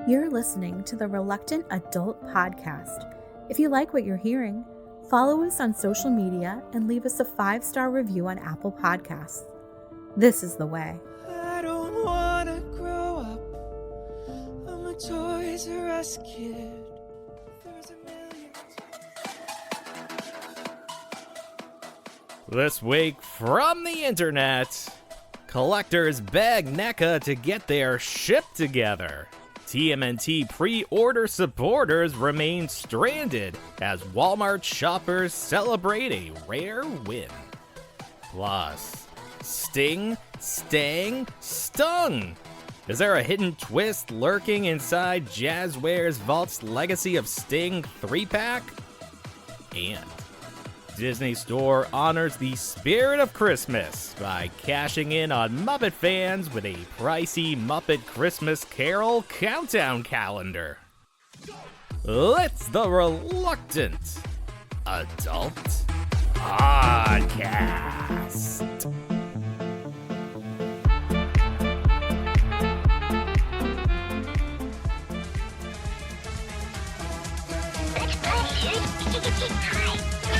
You're listening to the Reluctant Adult Podcast. If you like what you're hearing, follow us on social media and leave us a 5-star review on Apple Podcasts. This is the way. I don't want to grow up. I'm a Toys R Us kid. There's a million. This week from the internet, collectors beg NECA to get their ship together. TMNT pre-order supporters remain stranded as Walmart shoppers celebrate a rare win. Plus, Stang, Stung. Is there a hidden twist lurking inside Jazwares Vault's Legacy of Sting 3-pack? And Disney Store honors the spirit of Christmas by cashing in on Muppet fans with a pricey Muppet Christmas Carol countdown calendar. It's the Reluctant Adult Podcast.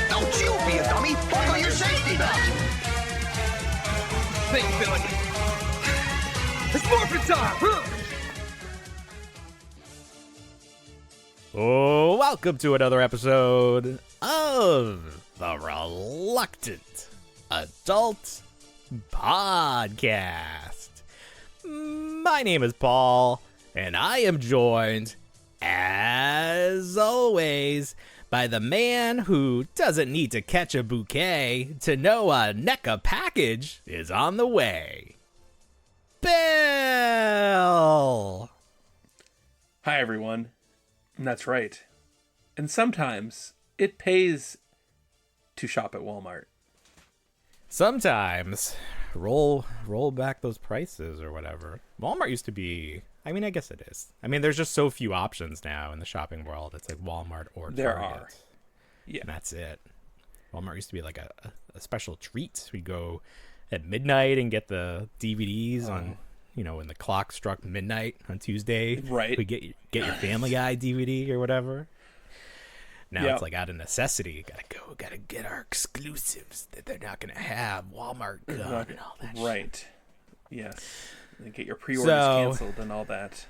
Don't you be a dummy! Buckle your safety belt! Think, Billy. It's morphin' time! Oh, welcome to another episode of the Reluctant Adult Podcast. My name is Paul, and I am joined, as always, by the man who doesn't need to catch a bouquet to know a NECA package is on the way. Bill! Hi, everyone. That's right. And sometimes it pays to shop at Walmart. Sometimes roll back those prices or whatever. Walmart used to be, I mean, I guess it is. I mean, there's just so few options now in the shopping world. It's like Walmart or Target. There are. Yeah. And that's it. Walmart used to be like a special treat. We'd go at midnight and get the DVDs on, when the clock struck midnight on Tuesday. Right. We'd get your Family Guy DVD or whatever. Now Yep. it's like out of necessity. Gotta get our exclusives that they're not gonna have. Walmart gone and all that shit. Right. Yes. And get your pre-orders canceled and all that.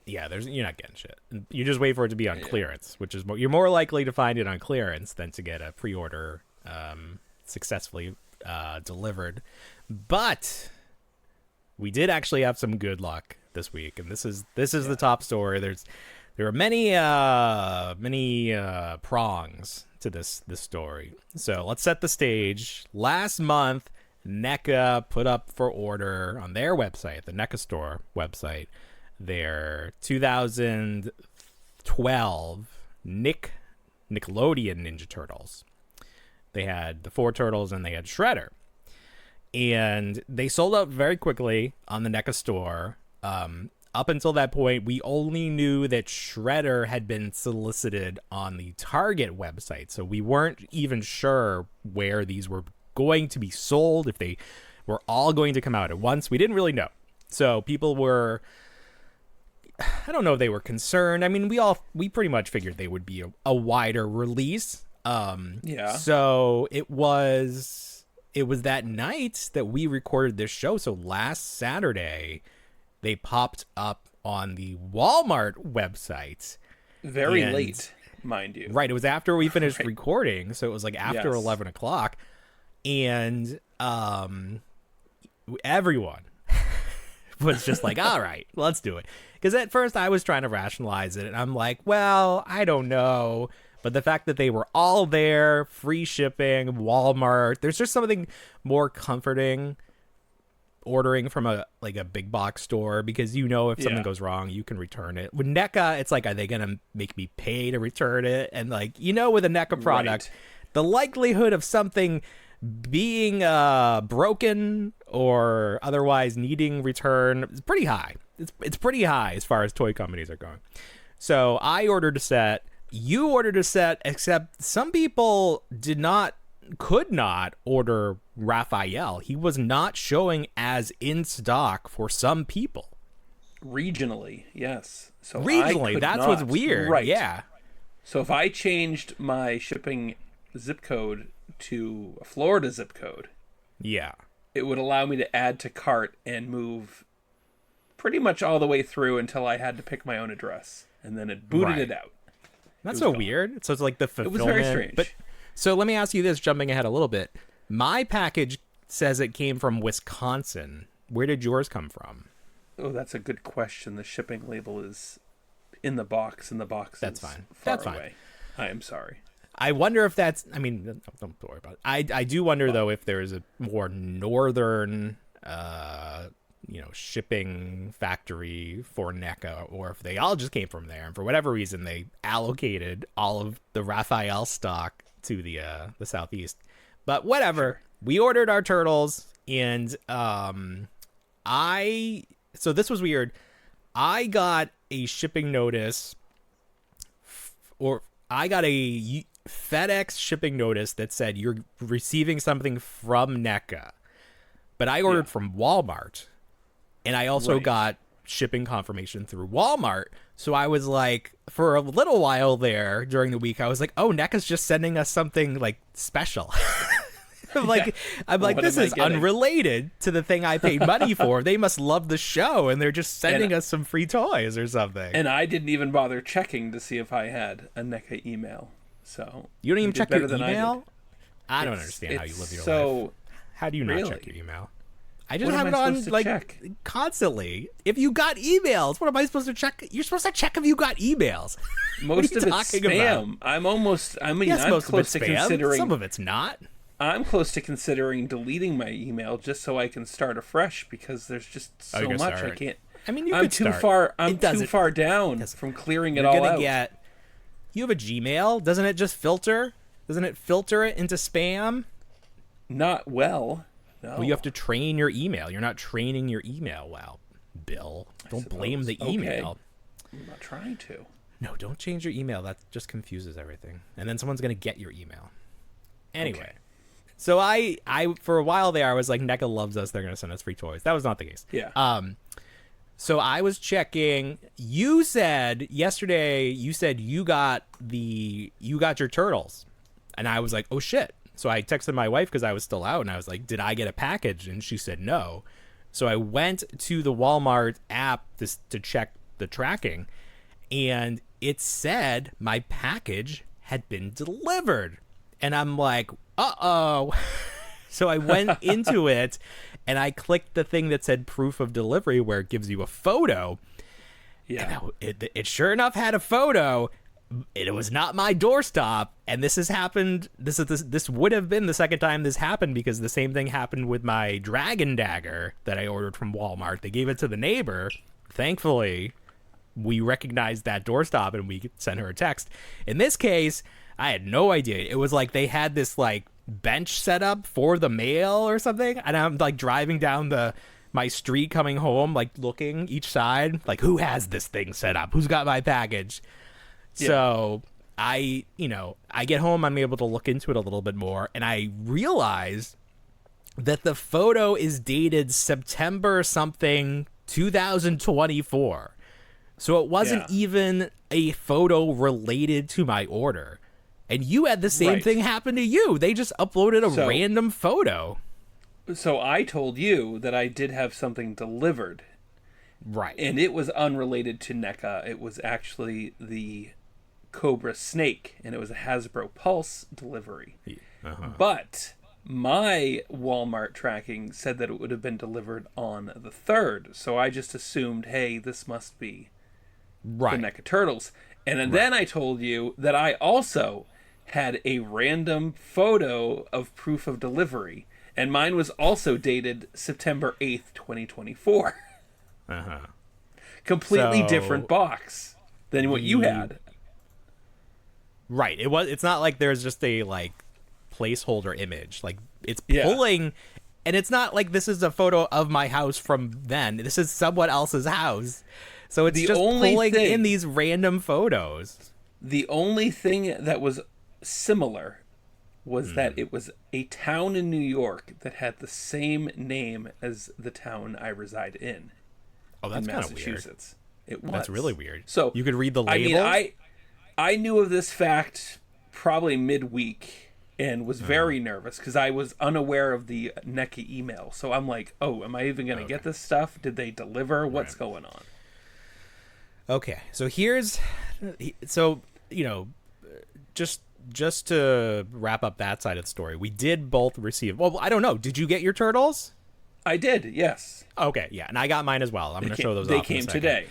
Yeah, you're not getting shit. You just wait for it to be on clearance, which is you're more likely to find it on clearance than to get a pre-order successfully delivered. But we did actually have some good luck this week, and this is the top story. There are many prongs to this story. So let's set the stage. Last month, NECA put up for order on their website, the NECA store website, their 2012 Nickelodeon Ninja Turtles. They had the 4 turtles and they had Shredder. And they sold out very quickly on the NECA store. Up until that point, we only knew that Shredder had been solicited on the Target website. So we weren't even sure where these were going to be sold, if they were all going to come out at once. We didn't really know. So people were, I don't know if they were concerned. I mean, we pretty much figured they would be a wider release. So it was that night that we recorded this show. So last Saturday, they popped up on the Walmart website. Very late, mind you. Right. It was after we finished recording. So it was like after 11 o'clock. And everyone was just like, all right, let's do it. Because at first I was trying to rationalize it. And I'm like, well, I don't know. But the fact that they were all there, free shipping, Walmart, there's just something more comforting ordering from a big box store, because if something goes wrong, you can return it. With NECA, it's like, are they gonna make me pay to return it? And with a NECA product, the likelihood of something being broken or otherwise needing return is pretty high. It's pretty high as far as toy companies are going. So I ordered a set. You ordered a set, except some people could not order Raphael. He was not showing as in stock for some people. Regionally, yes. So Regionally, that's what's weird. Right. Yeah. So if I changed my shipping zip code to a Florida zip code, Yeah. it would allow me to add to cart and move pretty much all the way through until I had to pick my own address, and then it booted it out. That's so weird. So it's like the fulfillment. It was very strange. But so let me ask you this, jumping ahead a little bit. My package says it came from Wisconsin. Where did yours come from? Oh, that's a good question. The shipping label is in the box, and the box That's is fine. far That's fine. away. I am sorry. I wonder if that's, I mean, don't worry about it. I do wonder, though, if there is a more northern, shipping factory for NECA, or if they all just came from there. And for whatever reason, they allocated all of the Raphael stock to the Southeast. But whatever. Sure. We ordered our turtles, and so this was weird. I got a shipping notice, or I got a FedEx shipping notice that said you're receiving something from NECA, but I ordered from Walmart, and I also got shipping confirmation through Walmart. So I was like, for a little while there during the week, I was like, oh, NECA's just sending us something like special. I'm like, this is unrelated to the thing I paid money for. They must love the show, and they're just sending us some free toys or something. And I didn't even bother checking to see if I had a NECA email. So you don't even check your than email? I don't understand how you live your life. How do you not check your email? I just have it on constantly. If you got emails, what am I supposed to check? You're supposed to check if you got emails. Most of it's spam. I'm close to considering. Some of it's not. I'm close to considering deleting my email just so I can start afresh, because there's just so much I can't. I mean, I'm too far down from clearing it all out. You have a Gmail. Doesn't it just filter? Doesn't it filter it into spam? Not well. No. Well, you have to train your email. You're not training your email well, Bill. Don't blame the email. Okay. I'm not trying to. No, don't change your email. That just confuses everything. And then someone's going to get your email. Anyway. Okay. So I for a while there, I was like, NECA loves us. They're going to send us free toys. That was not the case. Yeah. So I was checking. You said yesterday, you got your turtles. And I was like, oh, shit. So I texted my wife because I was still out, and I was like, did I get a package? And she said no. So I went to the Walmart app to check the tracking, and it said my package had been delivered. And I'm like, uh-oh. So I went into it, and I clicked the thing that said proof of delivery, where it gives you a photo. Yeah. And it sure enough had a photo. It was not my doorstop, and this has happened. This would have been the second time this happened, because the same thing happened with my dragon dagger that I ordered from Walmart. They gave it to the neighbor. Thankfully, we recognized that doorstop, and we sent her a text. In this case, I had no idea. It was like they had this like bench set up for the mail or something, and I'm like driving down my street coming home, like looking each side, like who has this thing set up? Who's got my package? Yeah. So I get home, I'm able to look into it a little bit more, and I realize that the photo is dated September something 2024. So it wasn't even a photo related to my order. And you had the same thing happen to you. They just uploaded a random photo. So I told you that I did have something delivered. Right. And it was unrelated to NECA. It was actually the Cobra Snake, and it was a Hasbro Pulse delivery. Uh-huh. But my Walmart tracking said that it would have been delivered on the 3rd. So I just assumed, hey, this must be the NECA Turtles. And then I told you that I also had a random photo of proof of delivery, and mine was also dated September 8th, 2024. Uh-huh. Completely different box than what you had. Right. It's not like there's just a like placeholder image. Like it's pulling, and it's not like this is a photo of my house from then. This is someone else's house. So it's just pulling in these random photos. The only thing that was similar was that it was a town in New York that had the same name as the town I reside in. Oh, that's kind of weird. Massachusetts. It was. That's really weird. So you could read the label? I mean, I knew of this fact probably midweek and was very nervous because I was unaware of the NECA email. So I'm like, oh, am I even going to get this stuff? Did they deliver? What's going on? Okay, so just to wrap up that side of the story, we did both receive. Well, I don't know. Did you get your turtles? I did, yes. Okay, yeah, and I got mine as well. I'm going to show those. They off in a came second. today.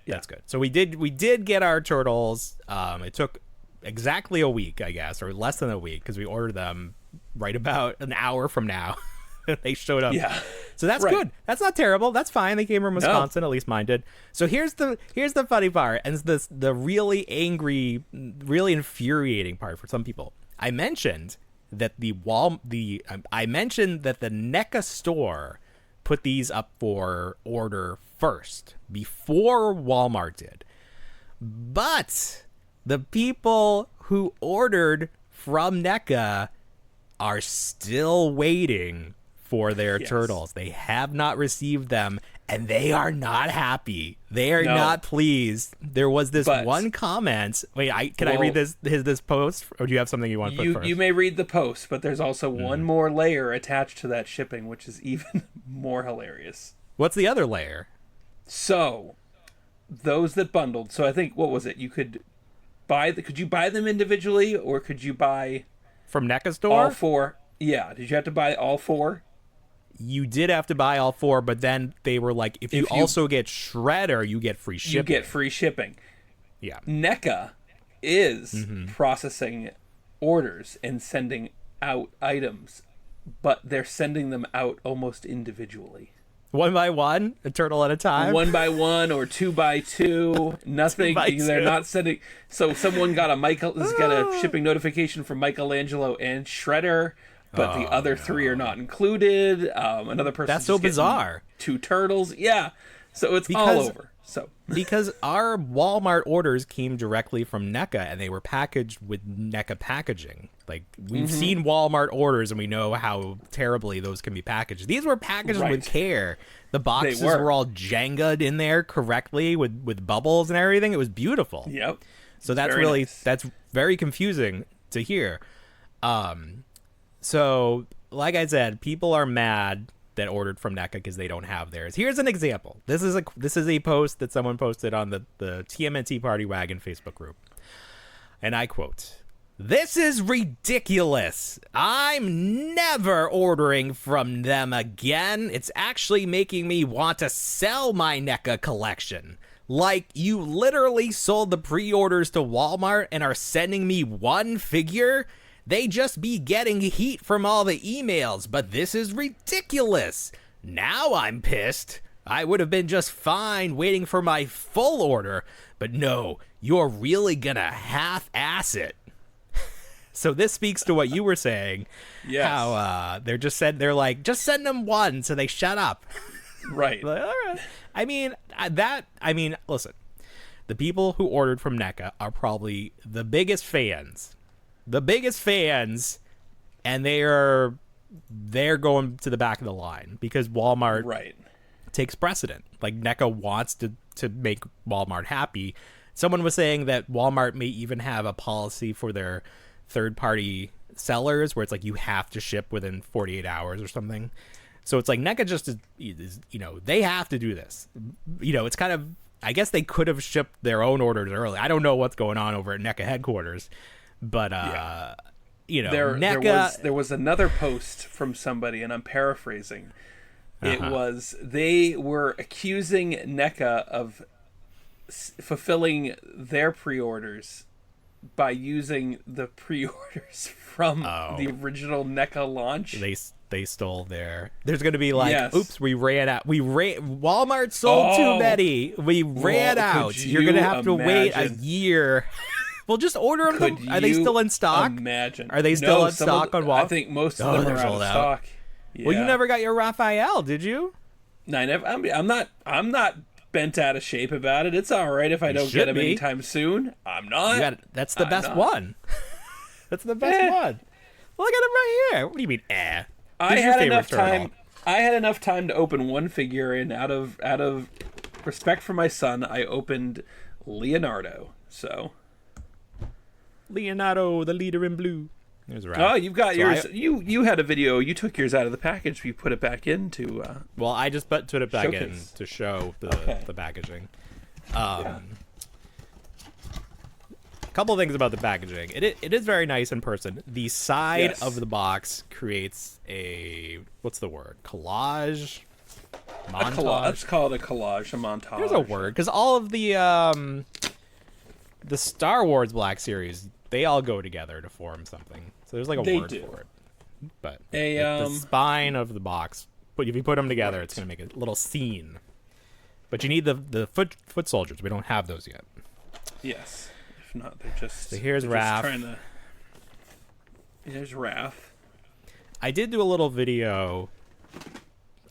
That's good. So we did get our turtles. It took exactly a week, I guess, or less than a week, because we ordered them right about an hour from now. They showed up. Yeah. So that's good. That's not terrible. That's fine. They came from Wisconsin, at least mine did. So here's the funny part, and it's the really angry, really infuriating part for some people. I mentioned that the NECA store put these up for order first before Walmart did. But the people who ordered from NECA are still waiting for their turtles. They have not received them, and they are not happy. They are not pleased. There was this one comment. Wait, can I read this post, or do you have something you want to put first? You may read the post, but there's also one more layer attached to that shipping, which is even more hilarious. What's the other layer? So, those that bundled. So I think, what was it? You could could you buy them individually, or could you buy from NECA store? All four. Yeah. Did you have to buy all four? You did have to buy all four, but then they were like, if you also get Shredder, you get free shipping. You get free shipping. Yeah. NECA is processing orders and sending out items, but they're sending them out almost individually. One by one, a turtle at a time? One by one or two by two. Nothing. They're not sending. So someone got a shipping notification from Michelangelo and Shredder, but the other three are not included. Another person. That's so bizarre. 2 turtles. Yeah. So it's all over. So because our Walmart orders came directly from NECA, and they were packaged with NECA packaging. Like, we've seen Walmart orders, and we know how terribly those can be packaged. These were packaged with care. The boxes were all Jenga'd in there correctly with bubbles and everything. It was beautiful. Yep. So that's that's very confusing to hear. So, like I said, people are mad that ordered from NECA because they don't have theirs. Here's an example. This is a post that someone posted on the TMNT Party Wagon Facebook group. And I quote, "This is ridiculous. I'm never ordering from them again. It's actually making me want to sell my NECA collection. Like, you literally sold the pre-orders to Walmart and are sending me one figure? They just be getting heat from all the emails, but this is ridiculous. Now I'm pissed. I would have been just fine waiting for my full order, but no, you're really gonna half-ass it." So this speaks to what you were saying. Yes. How they're like, just send them one, so they shut up. Right. Like, all right. I mean, listen, the people who ordered from NECA are probably the biggest fans, and they're going to the back of the line because Walmart takes precedent. Like, NECA wants to make Walmart happy. Someone was saying that Walmart may even have a policy for their third-party sellers where it's like you have to ship within 48 hours or something. So it's like NECA just is they have to do this. It's kind of, I guess they could have shipped their own orders early. I don't know what's going on over at NECA headquarters, but NECA. There was another post from somebody, and I'm paraphrasing. It was, they were accusing NECA of fulfilling their pre-orders by using the pre-orders from the original NECA launch. They stole there's going to be like, oops, we ran out. Walmart sold too many. We ran out. You're going to have to wait a year. Well, just order them. Are they still in stock? Imagine. Are they still in stock on Walmart? I think most of them are out of stock. Yeah. Well, you never got your Raphael, did you? No, I never. I'm not bent out of shape about it. It's all right if I don't get him anytime soon. I'm not. That's the best one. That's the best one. Look at him right here. What do you mean, I had enough time to open one figure, and out of respect for my son, I opened Leonardo. So Leonardo, the leader in blue. There's a wrap. oh, you've got yours. You had a video. You took yours out of the package. You put it back into. Well, I just put it back in Showcase. to show the packaging. A couple of things about the packaging. It is very nice in person. The side Yes. of the box creates a, what's the word? Collage? Montage? Let's call it a collage, a montage. There's a word, because all of the Star Wars Black Series, they all go together to form something. So there's like a They word do. for it. But A, the spine of the box, but if you put them together, it's going to make a little scene. But you need the foot soldiers. We don't have those yet. Yes. If not, they're just. So here's they're just Raph. trying to. Here's Raph. I did do a little video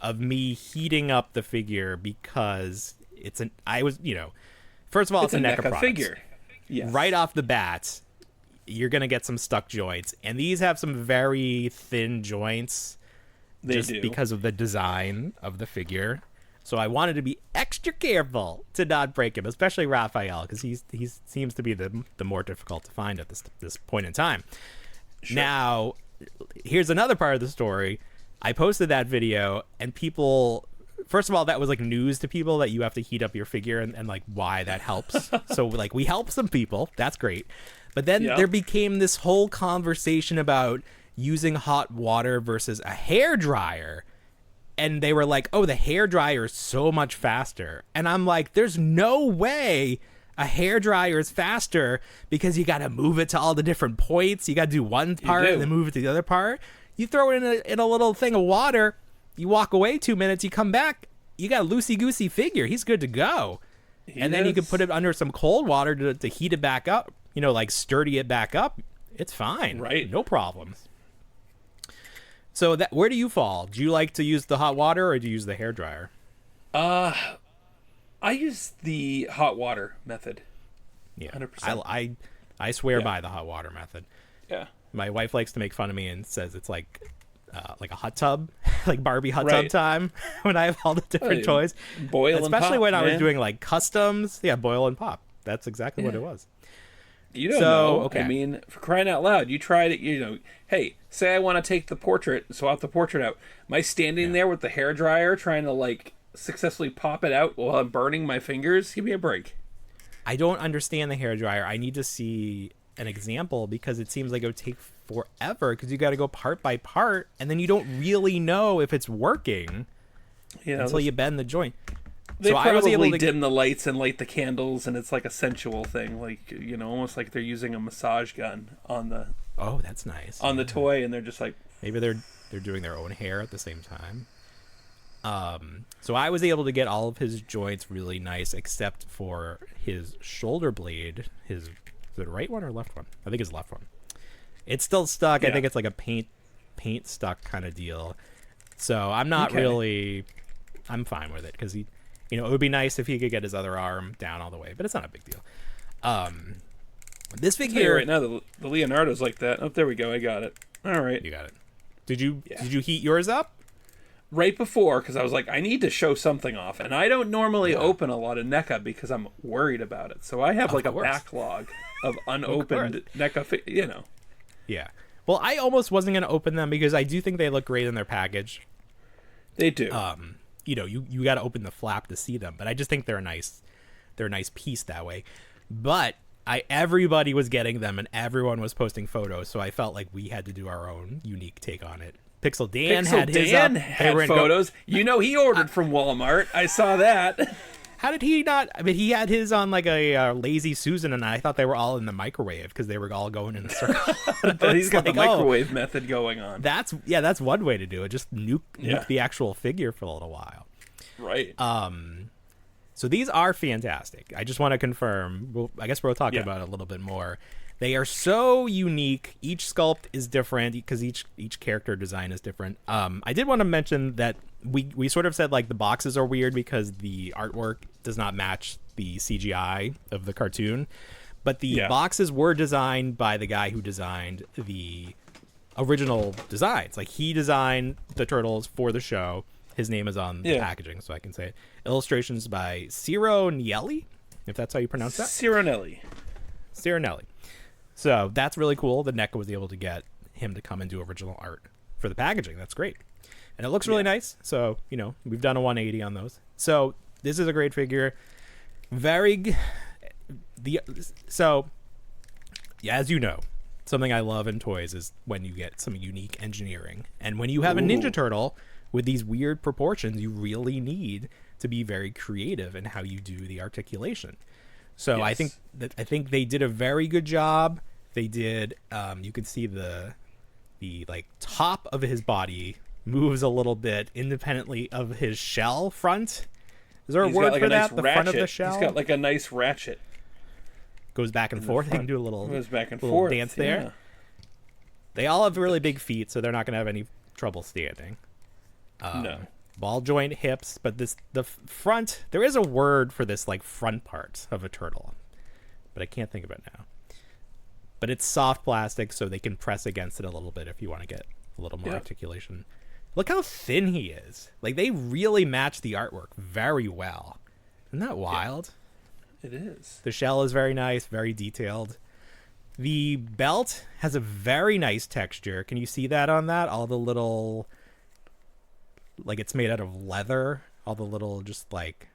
of me heating up the figure because first of all, it's a NECA product. figure. Yes. Right off the bat, you're going to get some stuck joints. And these have some very thin joints They just do. because of the design of the figure. So I wanted to be extra careful to not break him, especially Raphael, because he seems to be the more difficult to find at this point in time. Sure. Now, here's another part of the story. I posted that video, and people, first of all, that was like news to people that you have to heat up your figure and like why that helps. So like we help some people. That's great. But then Yep. there became this whole conversation about using hot water versus a hair dryer. And they were like, oh, the hair dryer is so much faster. And I'm like, there's no way a hair dryer is faster because you got to move it to all the different points. You got to do one part do. and then move it to the other part. You throw it in a little thing of water. You walk away 2 minutes. You come back. You got a loosey-goosey figure. He's good to go. And then you can put it under some cold water to heat it back up. Like sturdy it back up. It's fine. Right. No problems. So where do you fall? Do you like to use the hot water or do you use the hair dryer? I use the hot water method. Yeah, 100%. I swear Yeah. by the hot water method. Yeah. My wife likes to make fun of me and says it's like a hot tub, like Barbie hot tub Right. time when I have all the different yeah. toys. Boil and Especially pop, when I was man. doing like customs. Yeah, boil and pop. That's exactly what it was. You don't So, know. okay. I mean, for crying out loud, you tried it. Hey, say I want to take the portrait, swap the portrait out. Am I standing there with the hair dryer trying to like successfully pop it out while I'm burning my fingers? Give me a break. I don't understand the hair dryer. I need to see an example because it seems like it would take forever because you got to go part by part and then you don't really know if it's working until you bend the joint. They So I was probably able to dim the lights and light the candles, and it's like a sensual thing, like almost like they're using a massage gun on the Oh, that's nice. toy, and they're just like, Maybe they're doing their own hair at the same time. So I was able to get all of his joints really nice, except for his shoulder blade. Is it right one or left one? I think it's left one. It's still stuck. I Yeah. think it's like a paint stuck kind of deal. So I'm not Okay. really. I'm fine with it because he, it would be nice if he could get his other arm down all the way, but it's not a big deal. This Here figure right now, the Leonardo's like that. Oh, there we go. I got it. All right. You got it. Did you Yeah. did you heat yours up? Right before, because I was like, I need to show something off, and I don't normally open a lot of NECA because I'm worried about it. So I have like a course. backlog of unopened NECA. Yeah. Well, I almost wasn't going to open them because I do think they look great in their package. They do. You got to open the flap to see them, but I just think they're a nice piece that way. But everybody was getting them and everyone was posting photos, so I felt like we had to do our own unique take on it. Pixel Dan had his up. had They were in photos. He ordered from Walmart. I saw that. How did he not? I mean, he had his on like a Lazy Susan, and I thought they were all in the microwave because they were all going in a circle. But he's got the like, oh, microwave method going on. That's one way to do it. Just nuke the actual figure for a little while. Right. So these are fantastic. I just want to confirm. I guess we'll talk about it a little bit more. They are so unique. Each sculpt is different because each character design is different. I did want to mention that we sort of said like the boxes are weird because the artwork does not match the CGI of the cartoon, but the boxes were designed by the guy who designed the original designs. Like he designed the turtles for the show, His name is on the packaging, so I can say it. Illustrations by Ciro Nielli, if that's how you pronounce that. Cironelli. So that's really cool that NECA was able to get him to come and do original art for the packaging. That's great. And it looks really nice. So, we've done a 180 on those. So this is a great figure. So, as you know, something I love in toys is when you get some unique engineering. And when you have a Ninja Turtle with these weird proportions, you really need to be very creative in how you do the articulation. So I think they did a very good job. They did. You can see the like top of his body moves a little bit independently of his shell front. Is there a word for that? The front of the shell. He's got like a nice ratchet. Goes back and forth. They can do a little dance there. Yeah. They all have really big feet, so they're not going to have any trouble standing. No. Ball joint hips, but the front, there is a word for this like front part of a turtle, but I can't think of it now. But it's soft plastic, so they can press against it a little bit if you want to get a little more articulation. Look how thin he is. Like, they really match the artwork very well. Isn't that wild? It is. The shell is very nice, very detailed. The belt has a very nice texture. Can you see that on that? All the little, like, it's made out of leather. All the little, just like,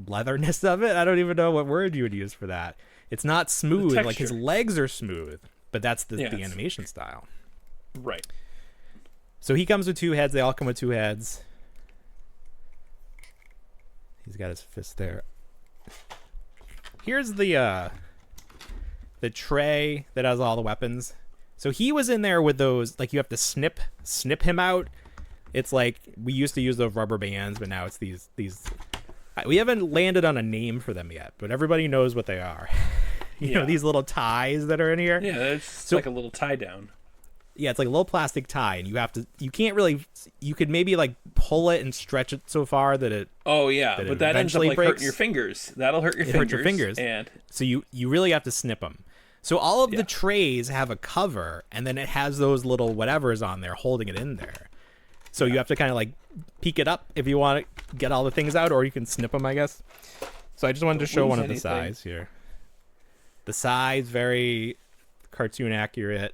leatherness of it. I don't even know what word you would use for that. It's not smooth. Like, his legs are smooth, but that's the animation style. Right. So he comes with two heads. They all come with two heads. He's got his fist there. Here's the tray that has all the weapons. So he was in there with those, like, you have to snip him out. It's like, we used to use those rubber bands, but now it's these. We haven't landed on a name for them yet, but everybody knows what they are. You know, these little ties that are in here. Yeah, it's like a little tie down. Yeah, it's like a little plastic tie, and you can't really, you could maybe like pull it and stretch it so far that it. Oh yeah, but that ends up like breaks. hurting your fingers. That'll hurt your fingers. Hurt your fingers, and so you really have to snip them. So all of the trays have a cover, and then it has those little whatevers on there holding it in there. So you have to kind of like peek it up if you want to get all the things out, or you can snip them, I guess. So I just wanted to show one of the size here. The size, very cartoon accurate.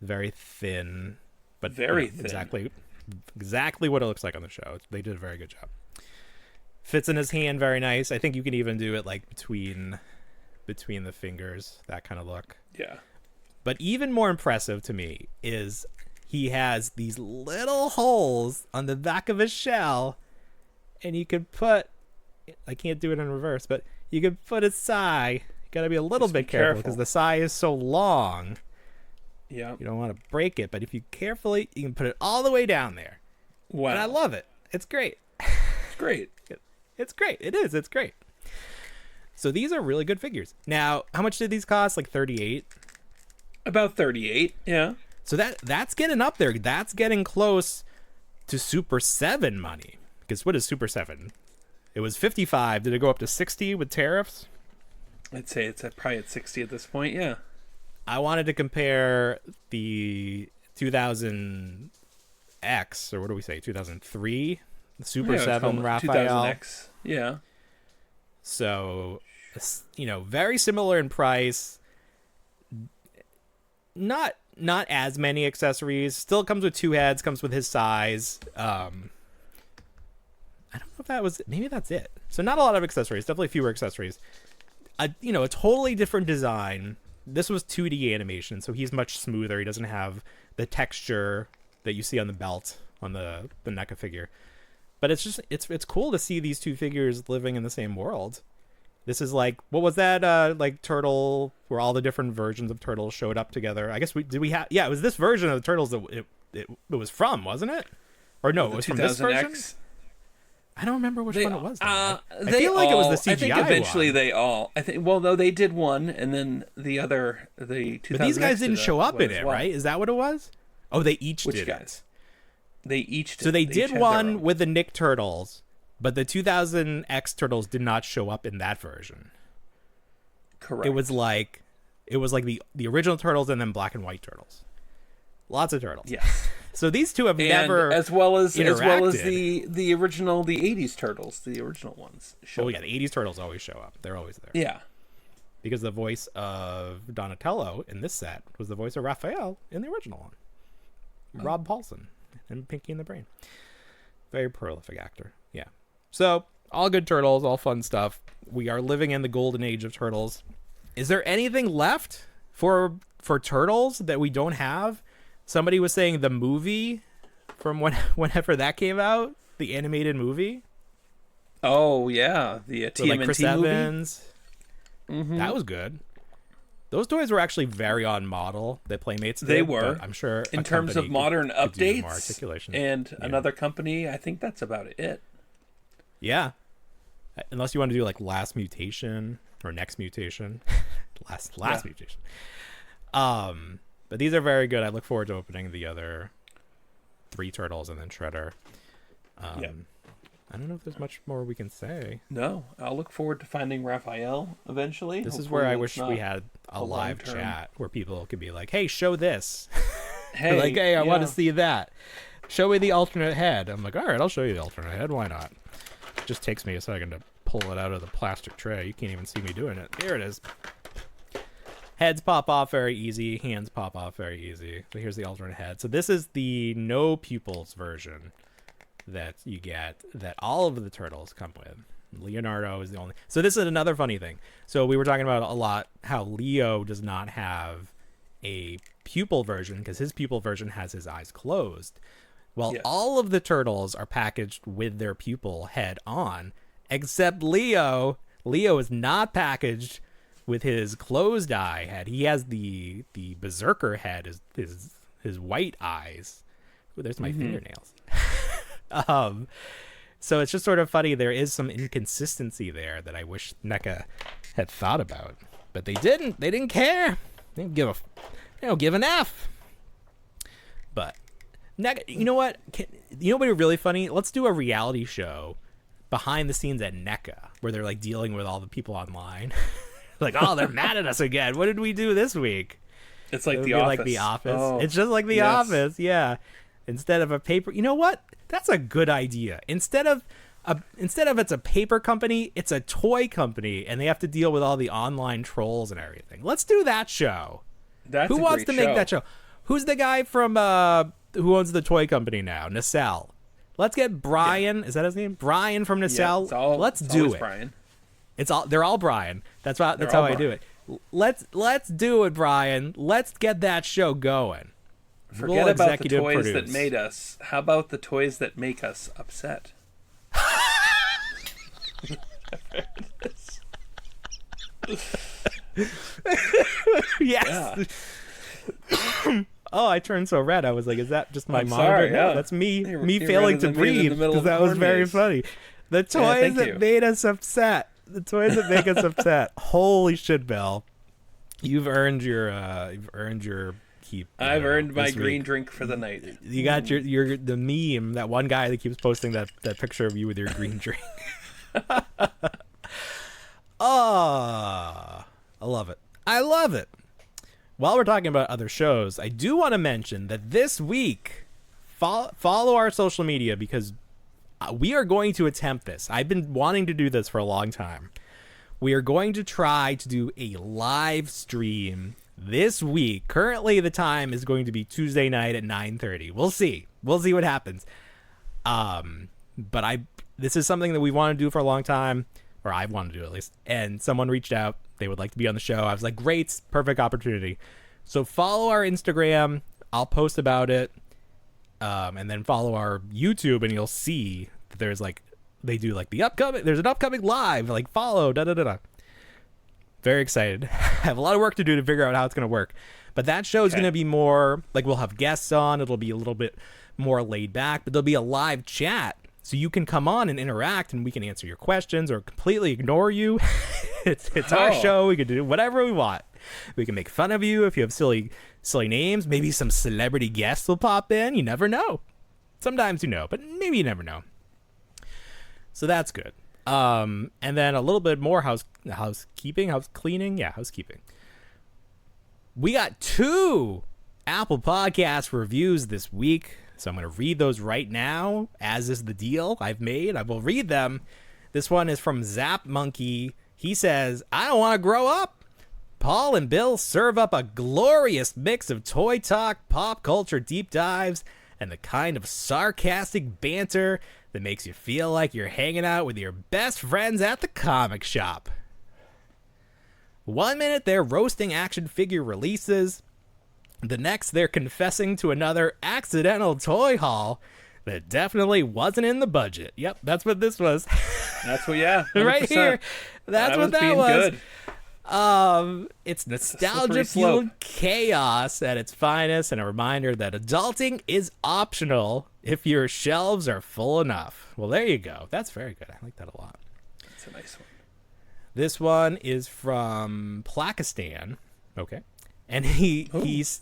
Very thin, but very thin. Exactly what it looks like on the show. They did a very good job. Fits in his hand very nice. I think you can even do it like between the fingers, that kind of look. Yeah. But even more impressive to me is he has these little holes on the back of his shell, and you could put, I can't do it in reverse, but you could put his sai. You got to be a little bit careful because the sai is so long. Yeah. You don't want to break it, but if you carefully, you can put it all the way down there. Wow. And I love it. It's great. It's great. It's great. It is. It's great. So these are really good figures. Now, how much did these cost? Like 38? About 38, yeah. So that's getting up there. That's getting close to Super 7 money. Because what is Super 7? It was 55. Did it go up to 60 with tariffs? I'd say it's probably at 60 at this point, yeah. I wanted to compare the 2000X, or what do we say, 2003, the Super 7 Raphael. 2000X, yeah. So, very similar in price. Not as many accessories. Still comes with two heads, comes with his size. I don't know if that was, maybe that's it. So not a lot of accessories, definitely fewer accessories. A totally different design. This was 2D animation, so he's much smoother. He doesn't have the texture that you see on the belt on the NECA figure. But it's just it's cool to see these two figures living in the same world. This is like, what was that like turtle where all the different versions of turtles showed up together? I guess it was this version of the turtles that it was from, wasn't it? Or no, it was from this version? I don't remember which one it was. I feel like it was the CGI. I think eventually one. they all. I think. Well, no, they did one, and then the other, the 2000X. But these guys didn't show up in it, right? Is that what it was? Oh, they each did. Which guys? They each did. So they did one with the Nick Turtles, but the 2000X Turtles did not show up in that version. Correct. It was like the original Turtles and then black and white Turtles. Lots of turtles. Yes. So these two have And never as well as the interacted. the 80s turtles, the original ones. Oh yeah, the 80s turtles always show up. They're always there. Yeah. Because the voice of Donatello in this set was the voice of Raphael in the original one. Rob Paulson in Pinky and the Brain. Very prolific actor. Yeah. So, all good turtles, all fun stuff. We are living in the golden age of turtles. Is there anything left for turtles that we don't have? Somebody was saying the movie from whenever that came out, the animated movie. Oh, yeah. The TMNT like Chris movie. Evans. Mm-hmm. That was good. Those toys were actually very on model that Playmates did. They were. I'm sure in terms of modern could do updates more articulation. And another company, I think that's about it. Yeah. Unless you want to do like Last Mutation or Next Mutation. last Mutation. But these are very good. I look forward to opening the other 3 turtles and then Shredder. I don't know if there's much more we can say. No, I'll look forward to finding Raphael eventually. This is where I wish we had a live chat where people could be like, hey, show this. Hey, like, hey, I want to see that. Show me the alternate head. I'm like, all right, I'll show you the alternate head. Why not? It just takes me a second to pull it out of the plastic tray. You can't even see me doing it. Here it is. Heads pop off very easy. Hands pop off very easy. So here's the alternate head. So this is the no pupils version that you get that all of the turtles come with. Leonardo is the only. So this is another funny thing. So we were talking about a lot how Leo does not have a pupil version because his pupil version has his eyes closed. Well, all of the turtles are packaged with their pupil head on, except Leo. Leo is not packaged with his closed eye head. He has the berserker head, his white eyes. Ooh, there's my fingernails. So it's just sort of funny. There is some inconsistency there that I wish NECA had thought about, but they didn't. They didn't care. They didn't give an F. But NECA, you know what? You know what would be really funny? Let's do a reality show behind the scenes at NECA where they're like dealing with all the people online. Like, oh, they're mad at us again. What did we do this week? It's like The Office. Like The Office. Oh, it's just like The Office. Yeah. Instead of a paper, you know what? That's a good idea. Instead of it's a paper company, it's a toy company, and they have to deal with all the online trolls and everything. Let's do that show. Who wants to make that show? Who's the guy from who owns the toy company now? Nacelle. Let's get Brian. Yeah. Is that his name? Brian from Nacelle. Yeah, let's do it. Brian. They're all Brian. That's how I do it. Let's do it, Brian. Let's get that show going. Forget about the toys that made us. How about the toys that make us upset? Yes. Oh, I turned so red. I was like, "Is that just my monitor?" Sorry, no, that's me failing to breathe because that was very funny. The toys that made us upset. The toys that make us upset. Holy shit, Bill! You've earned your keep. I've earned my green drink for the night. You got your the meme, that one guy that keeps posting that picture of you with your green drink. I love it. I love it. While we're talking about other shows, I do want to mention that this week, follow our social media because we are going to attempt this. I've been wanting to do this for a long time. We are going to try to do a live stream this week. Currently, the time is going to be Tuesday night at 9:30. We'll see. We'll see what happens. But this is something that we want to do for a long time, or I want to do at least. And someone reached out. They would like to be on the show. I was like, great, perfect opportunity. So follow our Instagram. I'll post about it. And then follow our YouTube, and you'll see that there's like, they do like there's an upcoming live, like follow, Very excited. I have a lot of work to do to figure out how it's going to work. But that show is going to be more, like we'll have guests on. It'll be a little bit more laid back, but there'll be a live chat. So you can come on and interact, and we can answer your questions or completely ignore you. It's our show. We can do whatever we want. We can make fun of you if you have silly names. Maybe some celebrity guests will pop in. You never know. Sometimes you know, but maybe you never know. So that's good. And then a little bit more housekeeping. We got 2 Apple Podcast reviews this week. So I'm going to read those right now, as is the deal I've made. I will read them. This one is from Zap Monkey. He says, I don't want to grow up. Paul and Bill serve up a glorious mix of toy talk, pop culture deep dives, and the kind of sarcastic banter that makes you feel like you're hanging out with your best friends at the comic shop. 1 minute they're roasting action figure releases. The next they're confessing to another accidental toy haul that definitely wasn't in the budget. Yep, that's what this was. That's what, yeah. 100%. Right here. That's what that was. Good. It's nostalgia-fueled chaos at its finest, and a reminder that adulting is optional if your shelves are full enough. Well, there you go. That's very good. I like that a lot. That's a nice one. This one is from Plakistan. Okay. And his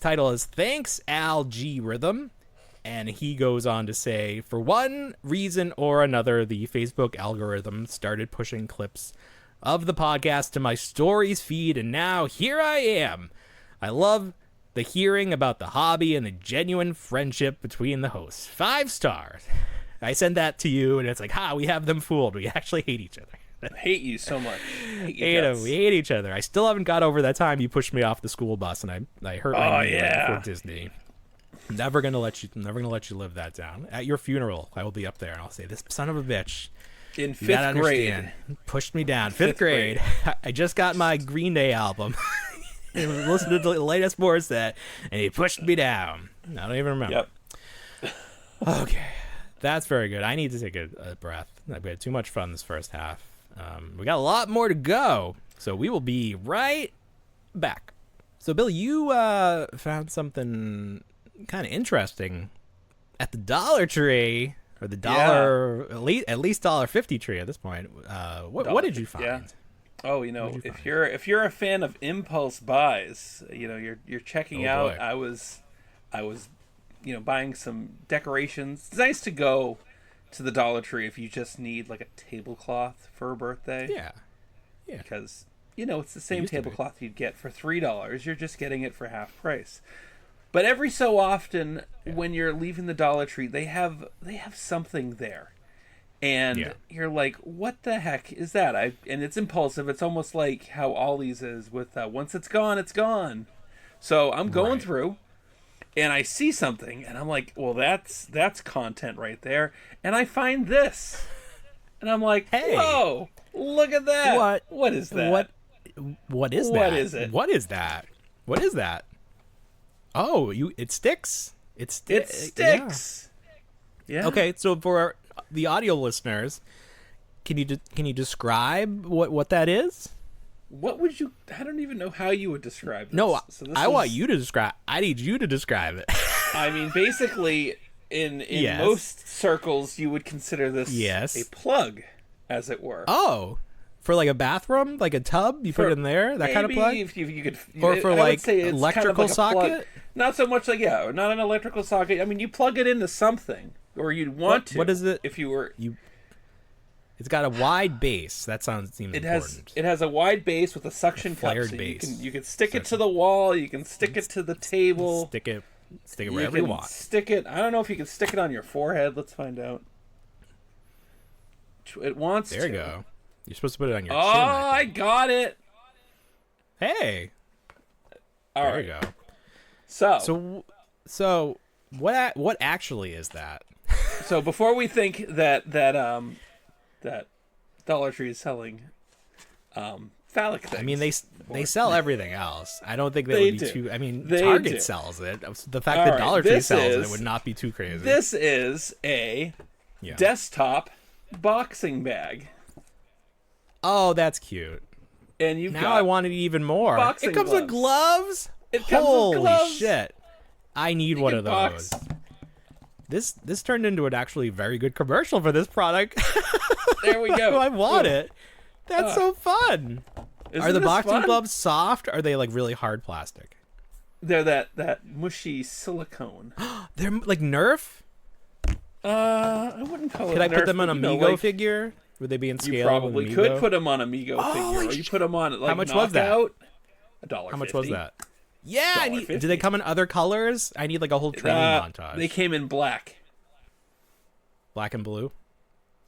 title is Thanks Al G Rhythm. And he goes on to say, for one reason or another, the Facebook algorithm started pushing clips of the podcast to my stories feed, and now here I am. I love the hearing about the hobby and the genuine friendship between the hosts. 5 stars. I send that to you, and it's like, we have them fooled. We actually hate each other. I hate you so much. We hate each other. I still haven't got over that time you pushed me off the school bus, and I hurt my knee right before Disney. I'm never gonna let you live that down. At your funeral, I will be up there, and I'll say, this son of a bitch. In 5th grade. Pushed me down. 5th grade. I just got my Green Day album. And listened to the latest Morissette, and he pushed me down. I don't even remember. Yep. Okay. That's very good. I need to take a breath. I've had too much fun this first half. We got a lot more to go, so we will be right back. So, Bill, you found something kind of interesting at the Dollar Tree, or the dollar, at least $1.50 tree at this point. What did you find? Yeah. Oh, if you're a fan of impulse buys, you're checking out. Boy. I was buying some decorations. It's nice to go to the Dollar Tree if you just need like a tablecloth for a birthday. Yeah. Because it's the same tablecloth you'd get for $3. You're just getting it for half price. But every so often, when you're leaving the Dollar Tree, they have something there, and you're like, "What the heck is that?" And it's impulsive. It's almost like how Ollie's is with once it's gone, it's gone. So I'm going through, and I see something, and I'm like, "Well, that's content right there." And I find this, and I'm like, "Hey, whoa, look at that! What is that? What is that? What is it? What is that? What is that?" Oh, it sticks. It sticks. Yeah. Okay, so for the audio listeners, can you describe what that is? What would you? I don't even know how you would describe this. No, want you to describe. I need you to describe it. I mean, basically, in most circles, you would consider this a plug, as it were. Oh. For like a bathroom, like a tub, you put it in there, that kind of plug? If you could, or for like electrical socket? Not so much like, not an electrical socket. I mean, you plug it into something, or you'd want to. What is it? If you were... It's got a wide base. That seems important. It has a wide base with a suction cup. So base. You can stick it to the wall, you can stick it to the table. Stick it wherever you want. Stick it... I don't know if you can stick it on your forehead. Let's find out. It wants to. There you go. You're supposed to put it on your chin. Oh, I got it. Hey. All right. There you go. So what actually is that? So before we think that Dollar Tree is selling phallic things. I mean, they sell everything else. I don't think that would be too. I mean, Target sells it. The fact that Dollar Tree sells it would not be too crazy. This is a desktop boxing bag. Oh, that's cute. And I want it even more. It comes with gloves. Holy shit! I need one of those. This turned into an actually very good commercial for this product. There we go. I want it. That's so fun. Are the boxing gloves soft? Or are they like really hard plastic? They're that mushy silicone. They're like Nerf. I wouldn't call it. Could I put them on a Mego figure? Would they be in scale? You probably could put them on a Mego figure, or you put them on like how much was that? $1. How much was that? Yeah, do they come in other colors? I need like a whole training montage. They came in black. Black and blue?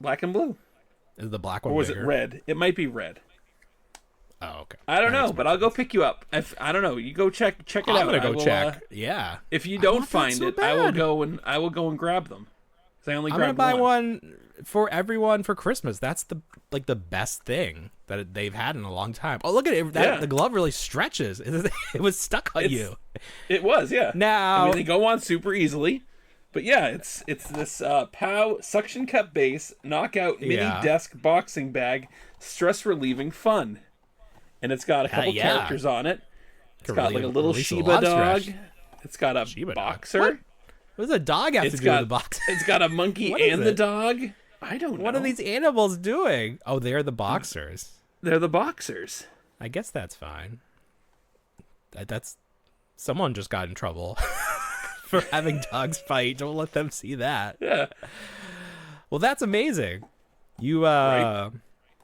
Black and blue. Is the black one Or was bigger? it red? It might be red. Oh, okay. I don't know, but I'll go pick you up. I don't know. You go check it out. I'm gonna go check. Yeah. If you don't find so it, bad. I will go and grab them. 'Cause I only I'm gonna grabbed buy one for everyone for Christmas. That's the best thing that they've had in a long time. Oh, look at it! The glove really stretches. It was stuck on you. It was, yeah. Now I mean, they go on super easily, but yeah, it's this POW suction cup base knockout mini desk boxing bag, stress relieving fun, and it's got a couple characters on it. It's got like a little Shiba dog. It's got a boxer. What does a dog have to do with the boxer? It's got a monkey and the dog. I don't know. What are these animals doing? Oh, they're the boxers. They're the boxers. I guess that's fine. That's someone just got in trouble for having dogs fight. Don't let them see that. Yeah. Well, that's amazing. You Right?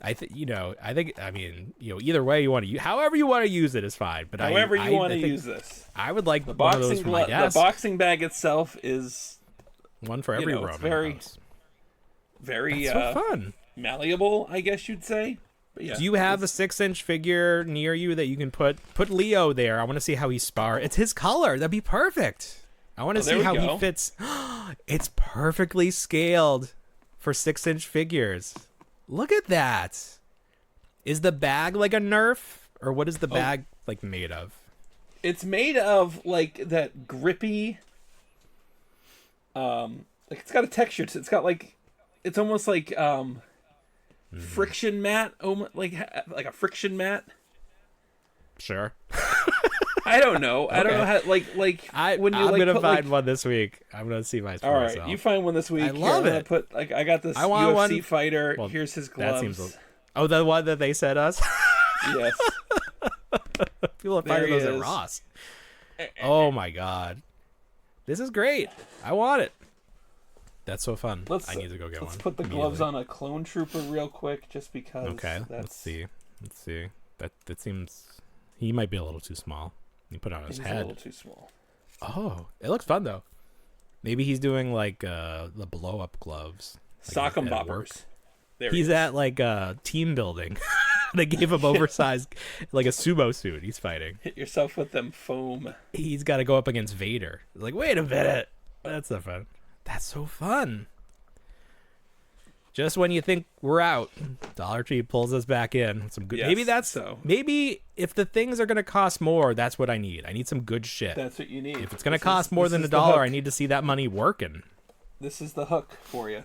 I mean, either way you want to use, however you want to use it is fine. But however you want to use this, I would like the one of those for my desk. The boxing bag itself is one for every room. It's very that's so fun, malleable, I guess you'd say. But yeah, do you have a 6-inch figure near you that you can put Leo there? I want to see how he spar. It's his color. That'd be perfect. I want to see how he fits. It's perfectly scaled for 6-inch figures. Look at that. Is the bag like a Nerf, or what is the bag like made of? It's made of like that grippy. Like it's got a texture. It's got like, it's almost like friction mat, like a friction mat. Sure. I don't know. I don't know how when you I'm gonna find one this week. I'm gonna see my. All right, you find one this week. I love it. I got this UFC fighter. Well, here's his gloves. The one that they sent us. Yes. People are finding those at Ross. Oh my god, this is great. I want it. That's so fun. I need to go get one. Let's put the gloves on a clone trooper real quick, just because. Okay. Let's see. That seems. He might be a little too small. You put it on his head. A little too small. Oh, it looks fun though. Maybe he's doing like the blow up gloves. Sock 'em boppers. He's at like team building. They gave him oversized, like a sumo suit. He's fighting. Hit yourself with them foam. He's got to go up against Vader. Like, wait a minute. That's so fun. That's so fun. Just when you think we're out, Dollar Tree pulls us back in. Some good. Yes, maybe if the things are going to cost more, that's what I need. I need some good shit. That's what you need. If it's going to cost more than $1, I need to see that money working. This is the hook for you.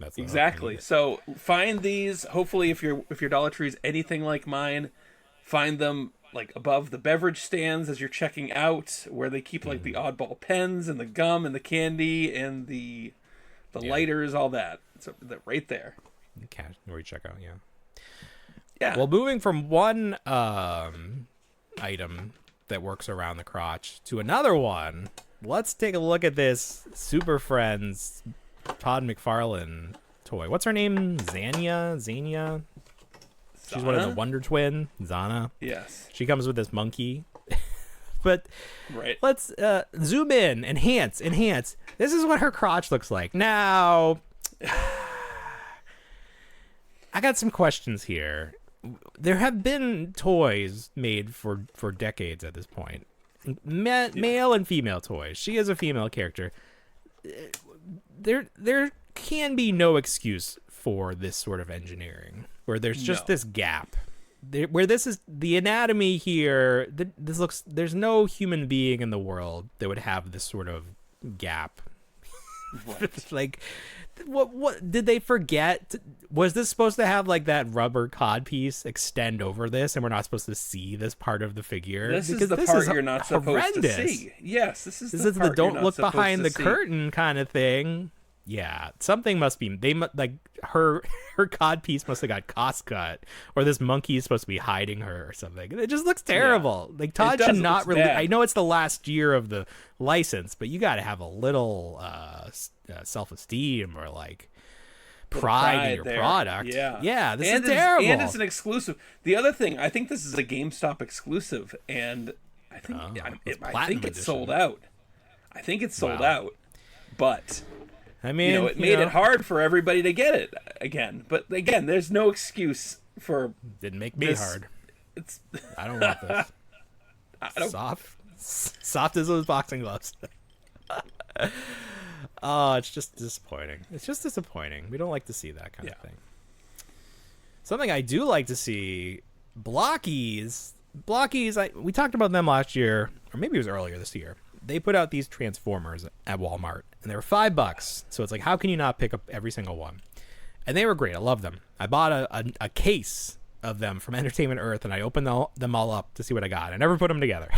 That's exactly. So find these. Hopefully, if your Dollar Tree is anything like mine, find them like above the beverage stands as you're checking out, where they keep like the oddball pens and the gum and the candy and the lighters, all that. So they're right there. Okay, where you check out, yeah. Well, moving from one item that works around the crotch to another one, let's take a look at this Super Friends Todd McFarlane toy. What's her name? Zania? She's one of the Wonder Twin. Zana. Yes. She comes with this monkey. But right. Let's zoom in. Enhance. This is what her crotch looks like. Now, I got some questions here. There have been toys made for decades at this point. Male and female toys. She is a female character. There can be no excuse for this sort of engineering, where there's just this gap. Where this is the anatomy here, there's no human being in the world that would have this sort of gap. Right. Like, what did they forget? Was this supposed to have like that rubber cod piece extend over this, and we're not supposed to see this part of the figure? This is the part you're not supposed to see. Yes, this is the part don't look behind the curtain kind of thing. Yeah, something must be. Her cod piece must have got cost cut, or this monkey is supposed to be hiding her or something. It just looks terrible. Yeah. Like Todd should not really. I know it's the last year of the license, but you got to have a little self-esteem or like pride in your product. Yeah. This is terrible. And it's an exclusive. The other thing, I think this is a GameStop exclusive, and I think it's I platinum think it's edition. sold out. I think it's sold Wow. out, but I mean, it made it hard for everybody to get it again. But again, there's no excuse for Didn't make me this. hard. It's I don't want this. Soft as those boxing gloves. Oh, it's just disappointing. It's just disappointing. We don't like to see that kind of thing. Something I do like to see, Blockies. Blockies, we talked about them last year, or maybe it was earlier this year. They put out these Transformers at Walmart, and they were $5. So it's like, how can you not pick up every single one? And they were great. I love them. I bought a case of them from Entertainment Earth, and I opened them all up to see what I got. I never put them together.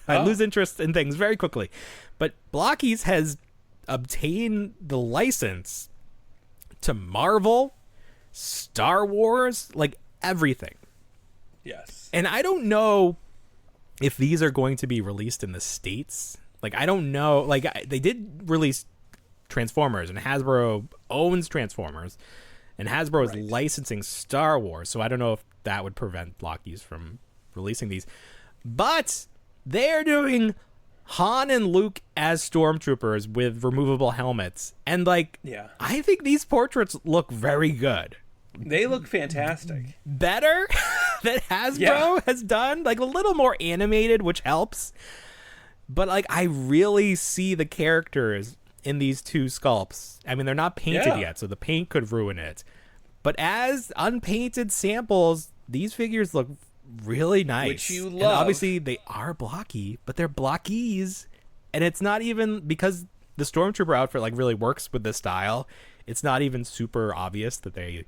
I lose interest in things very quickly. But Blockies has obtained the license to Marvel, Star Wars, like everything. yes. And I don't know if these are going to be released in the States. Like, I don't know. Like, they did release Transformers, and Hasbro owns Transformers, and Hasbro is licensing Star Wars. So I don't know if that would prevent Blockies from releasing these. But they're doing Han and Luke as stormtroopers with removable helmets. And, like, I think these portraits look very good. They look fantastic. Better than Hasbro has done. Like, a little more animated, which helps. But, like, I really see the characters in these two sculpts. I mean, they're not painted yet, so the paint could ruin it. But as unpainted samples, these figures look really nice. Which you love. And obviously, they are blocky, but they're Blockies. And it's not even, because the Stormtrooper outfit, like, really works with this style, it's not even super obvious that they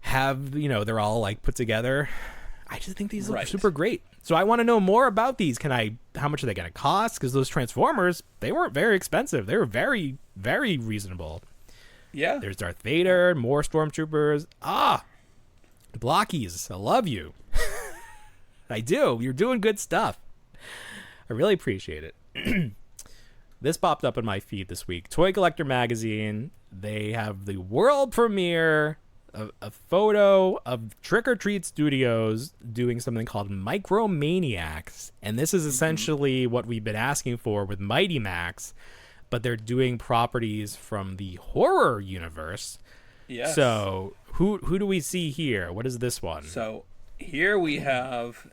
have, they're all, like, put together. I just think these look super great. So I want to know more about these. How much are they going to cost? Because those Transformers, they weren't very expensive. They were very, very reasonable. Yeah. There's Darth Vader, more Stormtroopers. Blockies, I love you. I do. You're doing good stuff. I really appreciate it. This popped up in my feed this week. Toy Collector Magazine. They have the world premiere of a photo of Trick or Treat Studios doing something called Micromaniacs. And this is essentially what we've been asking for with Mighty Max, but they're doing properties from the horror universe. Yes. So who do we see here? What is this one? So here we have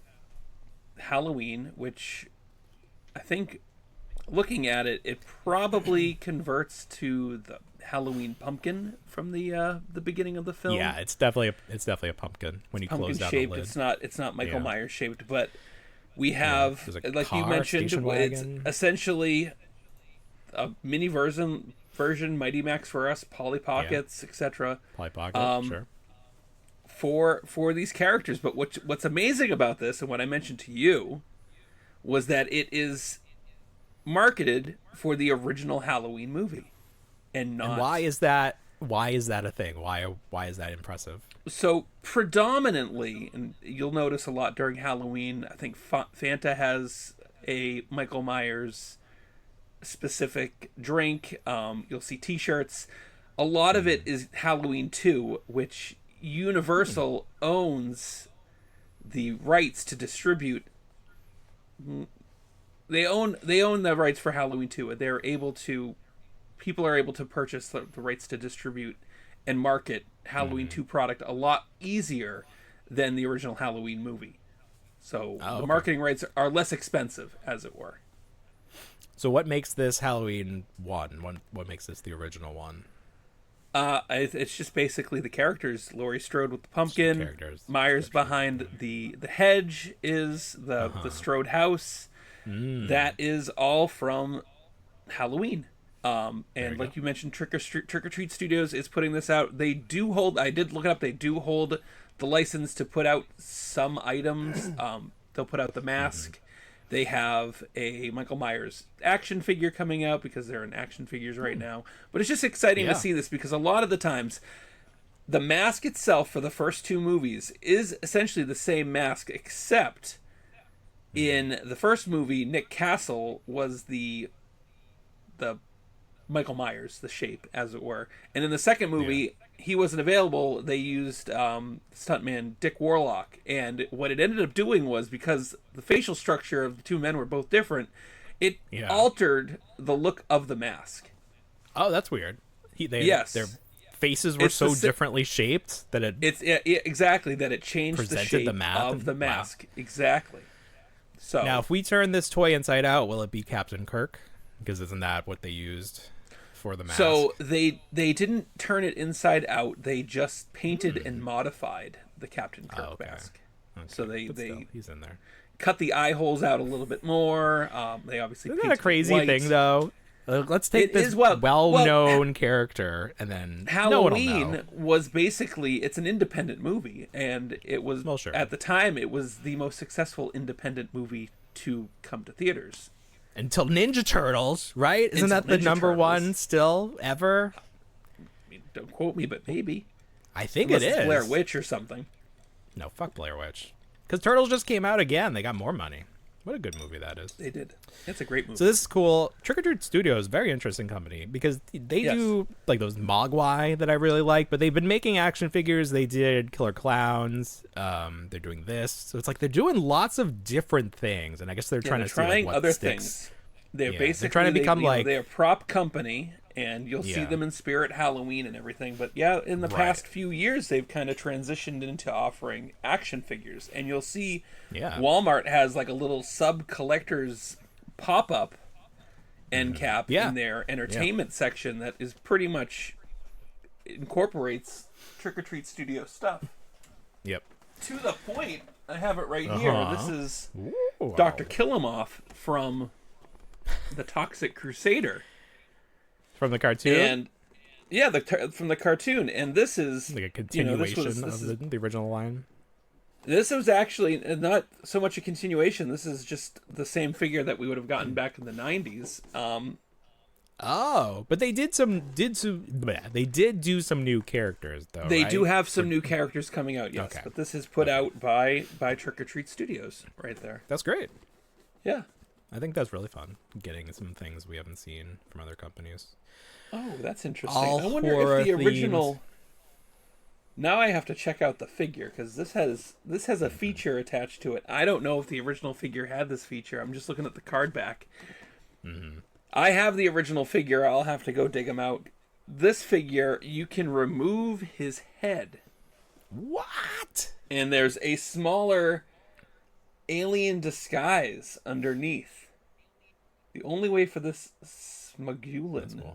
Halloween, which I think, looking at it, it probably converts to the Halloween pumpkin from the beginning of the film. Yeah, it's definitely a pumpkin when you close down shaped. the lid. It's not Michael Myers shaped, but we have, like you mentioned, it's essentially a mini version Mighty Max for us, Polly Pockets, etc. Polly Pocket, sure. For these characters. But what's amazing about this, and what I mentioned to you, was that it is marketed for the original Halloween movie, and not. And why is that a thing? Why is that impressive? So predominantly, and you'll notice a lot during Halloween, I think Fanta has a Michael Myers specific drink. You'll see T-shirts. A lot of it is Halloween 2, which Universal owns the rights to distribute. They own the rights for Halloween 2. People are able to purchase the rights to distribute and market Halloween 2 product a lot easier than the original Halloween movie. So the marketing rights are less expensive, as it were. So what makes this Halloween 1? What makes this the original one? It's just basically the characters. Laurie Strode with the pumpkin. Myers behind the hedge is the Strode house. That is all from Halloween. And like you mentioned, Trick or Treat Studios is putting this out. They do hold. I did look it up. They do hold the license to put out some items. They'll put out the mask. They have a Michael Myers action figure coming out because they're in action figures right now. But it's just exciting to see this because a lot of the times, the mask itself for the first two movies is essentially the same mask, except in the first movie, Nick Castle was the Michael Myers, the shape, as it were. And in the second movie, he wasn't available, they used stuntman Dick Warlock. And what it ended up doing was, because the facial structure of the two men were both different, it altered the look of the mask. Oh, that's weird. Yes. Their faces were so differently shaped that exactly that it changed the presented shape the mask. of the mask. Wow. Exactly. So now, if we turn this toy inside out, will it be Captain Kirk? Because isn't that what they used for the mask? So they didn't turn it inside out. They just painted and modified the Captain Kirk mask. Okay. So they he's in there. Cut the eye holes out a little bit more. They obviously isn't that a crazy white. Thing though? Let's take this well-known character, and then Halloween was basically, it's an independent movie, and it was at the time it was the most successful independent movie to come to theaters until Ninja Turtles, right? Isn't that the number one still ever? I mean, don't quote me, but maybe. I think Unless it is Blair Witch or something. No, fuck Blair Witch, because Turtles just came out again. They got more money. What a good movie that is. They did. It's a great movie. So this is cool. Trick or Treat Studios, very interesting company, because they do like those Mogwai that I really like, but they've been making action figures. They did Killer Clowns. They're doing this. So it's like they're doing lots of different things, and I guess they're trying to see like, what other sticks. things. They're basically they're trying to become they're a prop company, and you'll see them in Spirit Halloween and everything. But in the past few years, they've kind of transitioned into offering action figures, and you'll see Walmart has like a little sub collector's pop-up end cap in their entertainment section that is pretty much incorporates Trick or Treat Studio stuff. Yep. To the point, I have it right here. This is Dr. Killamoff from the Toxic Crusader. From the cartoon? And from the cartoon. And this is like a continuation of the original line. This was actually not so much a continuation. This is just the same figure that we would have gotten back in the 90s. But they did do some new characters though. They right? do have some new characters coming out, yes. Okay. But this is put out by Trick or Treat Studios right there. That's great. Yeah. I think that's really fun, getting some things we haven't seen from other companies. Oh, that's interesting. I wonder if the original... Now I have to check out the figure, because this has a feature attached to it. I don't know if the original figure had this feature. I'm just looking at the card back. Mm-hmm. I have the original figure. I'll have to go dig him out. This figure, you can remove his head. What? And there's a smaller alien disguise underneath. The only way for this Smogulin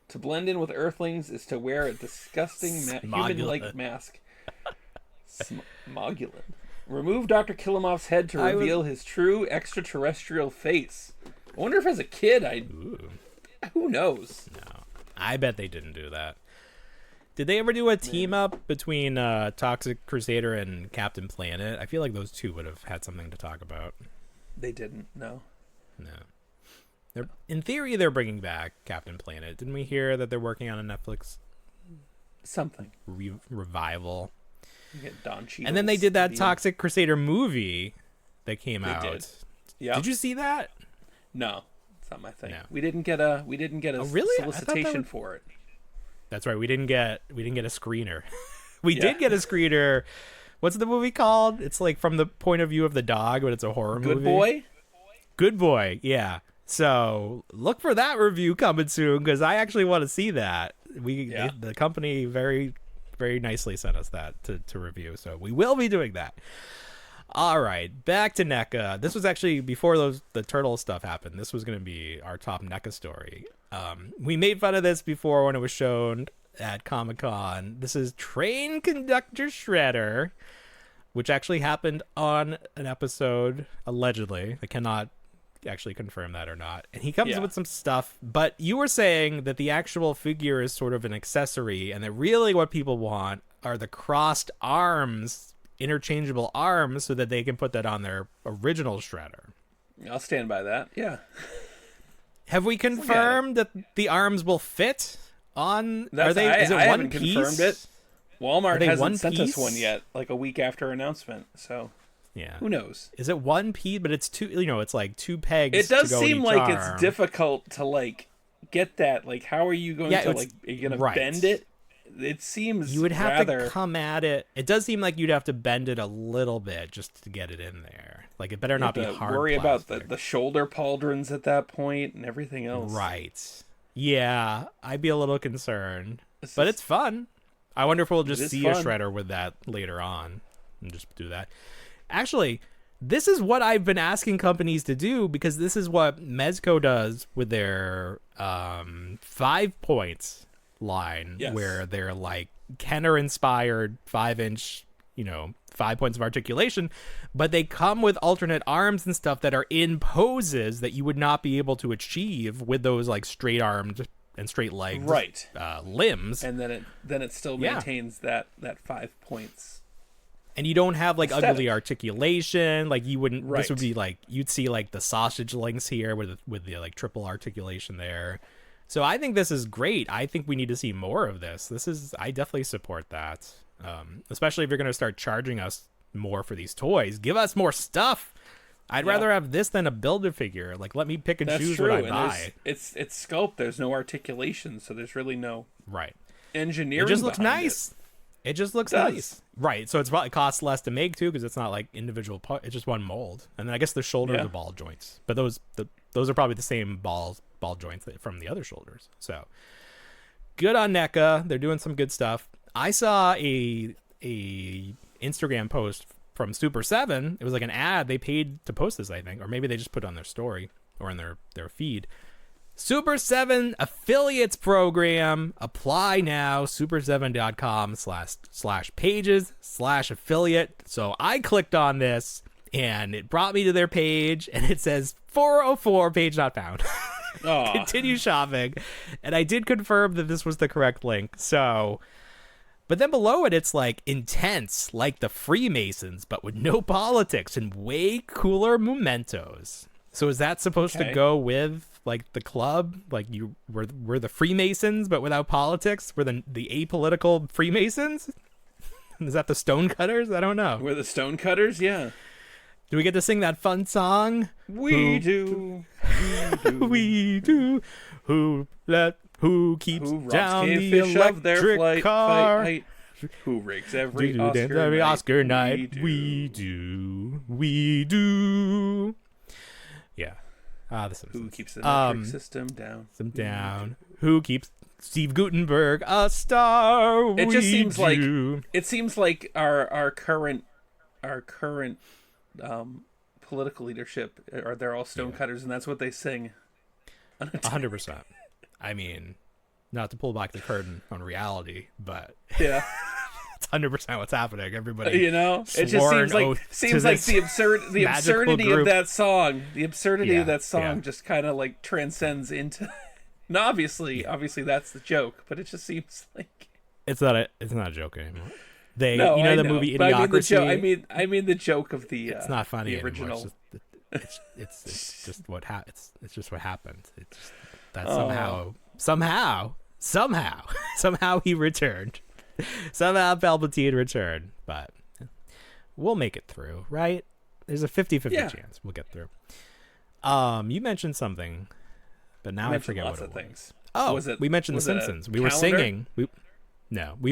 to blend in with Earthlings is to wear a disgusting human-like mask. Smogulin. Remove Dr. Killamoff's head to reveal his true extraterrestrial face. I wonder if as a kid who knows? No. I bet they didn't do that. Did they ever do a team-up between Toxic Crusader and Captain Planet? I feel like those two would have had something to talk about. They didn't, no. In theory, they're bringing back Captain Planet. Didn't we hear that they're working on a Netflix revival? You get Don Cheadle's and then they did that Toxic Crusader movie that came out. Did. Yeah. Did you see that? No, it's not my thing. No. We didn't get a solicitation for it. That's right. We didn't get a screener. We did get a screener. What's the movie called? It's like from the point of view of the dog, but it's a horror movie. Good Boy. Yeah. So look for that review coming soon, because I actually want to see that. The company very, very nicely sent us that to review, so we will be doing that. All right, back to NECA. This was actually before the turtle stuff happened. This was going to be our top NECA story. We made fun of this before when it was shown at Comic-Con. This is Train Conductor Shredder, which actually happened on an episode, allegedly. I cannot actually confirm that or not. And he comes with some stuff, but you were saying that the actual figure is sort of an accessory, and that really what people want are the crossed arms, interchangeable arms, so that they can put that on their original Shredder. I'll stand by that. Yeah. Have we confirmed that the arms will fit on? Is it I one haven't piece? Confirmed it. Walmart hasn't sent us one yet, like a week after announcement. So yeah, who knows? Is it one piece? But it's two. It's like two pegs. It does seem like it's difficult to like get that. Like, how are you going to, like, are you going to bend it? It seems you would have rather... to come at it. It does seem like you'd have to bend it a little bit just to get it in there. Like, it better not be hard worry plastic. about the shoulder pauldrons at that point and everything else. Right. Yeah, I'd be a little concerned. But it's fun. I wonder if we'll just see a shredder with that later on and just do that. Actually, this is what I've been asking companies to do, because this is what Mezco does with their 5 points line, where they're like Kenner inspired 5-inch, 5 points of articulation, but they come with alternate arms and stuff that are in poses that you would not be able to achieve with those like straight armed and straight legged limbs. And then it still maintains that 5 points. And you don't have like ugly articulation. Like you wouldn't. This would be like you'd see like the sausage links here with the like triple articulation there. So I think this is great. I think we need to see more of this. I definitely support that. Especially if you're going to start charging us more for these toys. Give us more stuff. I'd rather have this than a Build-A-Figure. Like, let me pick and choose what I buy. It's sculpt. There's no articulation, so there's really no engineering. It just looks nice. It just looks nice. Right. So it costs less to make too, because it's not like individual part. It's just one mold, and then I guess the shoulder the ball joints. But those are probably the same ball joints from the other shoulders. So good on NECA. They're doing some good stuff. I saw a Instagram post from Super 7. It was like an ad. They paid to post this, I think, or maybe they just put it on their story or in their feed. Super 7 affiliates program. Apply now. super7.com/pages/affiliate. So I clicked on this and it brought me to their page and it says 404 page not found. Continue shopping. And I did confirm that this was the correct link. So, but then below it, it's like intense, like the Freemasons, but with no politics and way cooler mementos. So is that supposed to go with like the club? Like we're the Freemasons, but without politics? We're the apolitical Freemasons? Is that the Stonecutters? I don't know. We're the Stonecutters, yeah. Do we get to sing that fun song? We do. We do. Who keeps down the electric car? Who rigs every Oscar night? We do. We do. Yeah. The Simpsons. Who keeps the metric system down? Who keeps Steve Gutenberg a star? It just seems like our current political leadership they're all stonecutters, and that's what they sing. 100%. I mean, not to pull back the curtain on reality, but yeah. It's 100% what's happening. Everybody, it just seems like the absurdity of that song. The absurdity of that song just kind of like transcends into. And obviously that's the joke, but it just seems like it's not a joke anymore. The movie Idiocracy. I mean the joke of the. It's not funny the original. Anymore. It's just what happened. It's just what happened. It's just that somehow he returned. Somehow Palpatine returned, but we'll make it through, right? There's a 50-50 chance we'll get through. You mentioned something, but now I forget what it was. Oh, we mentioned The Simpsons. We were singing. We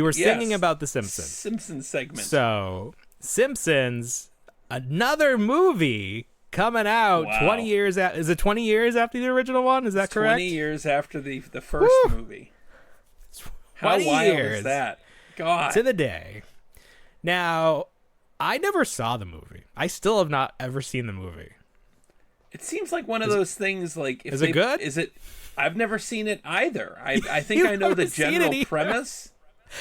were singing about The Simpsons. Simpsons segment. So, Simpsons, another movie coming out 20 years after. Is it 20 years after the original one? Is that correct? 20 years after the first movie. How wild is that? God. To the day. Now, I never saw the movie. I still have not ever seen the movie. It seems like one of those things like... Is it good? I've never seen it either. I think I know the general premise.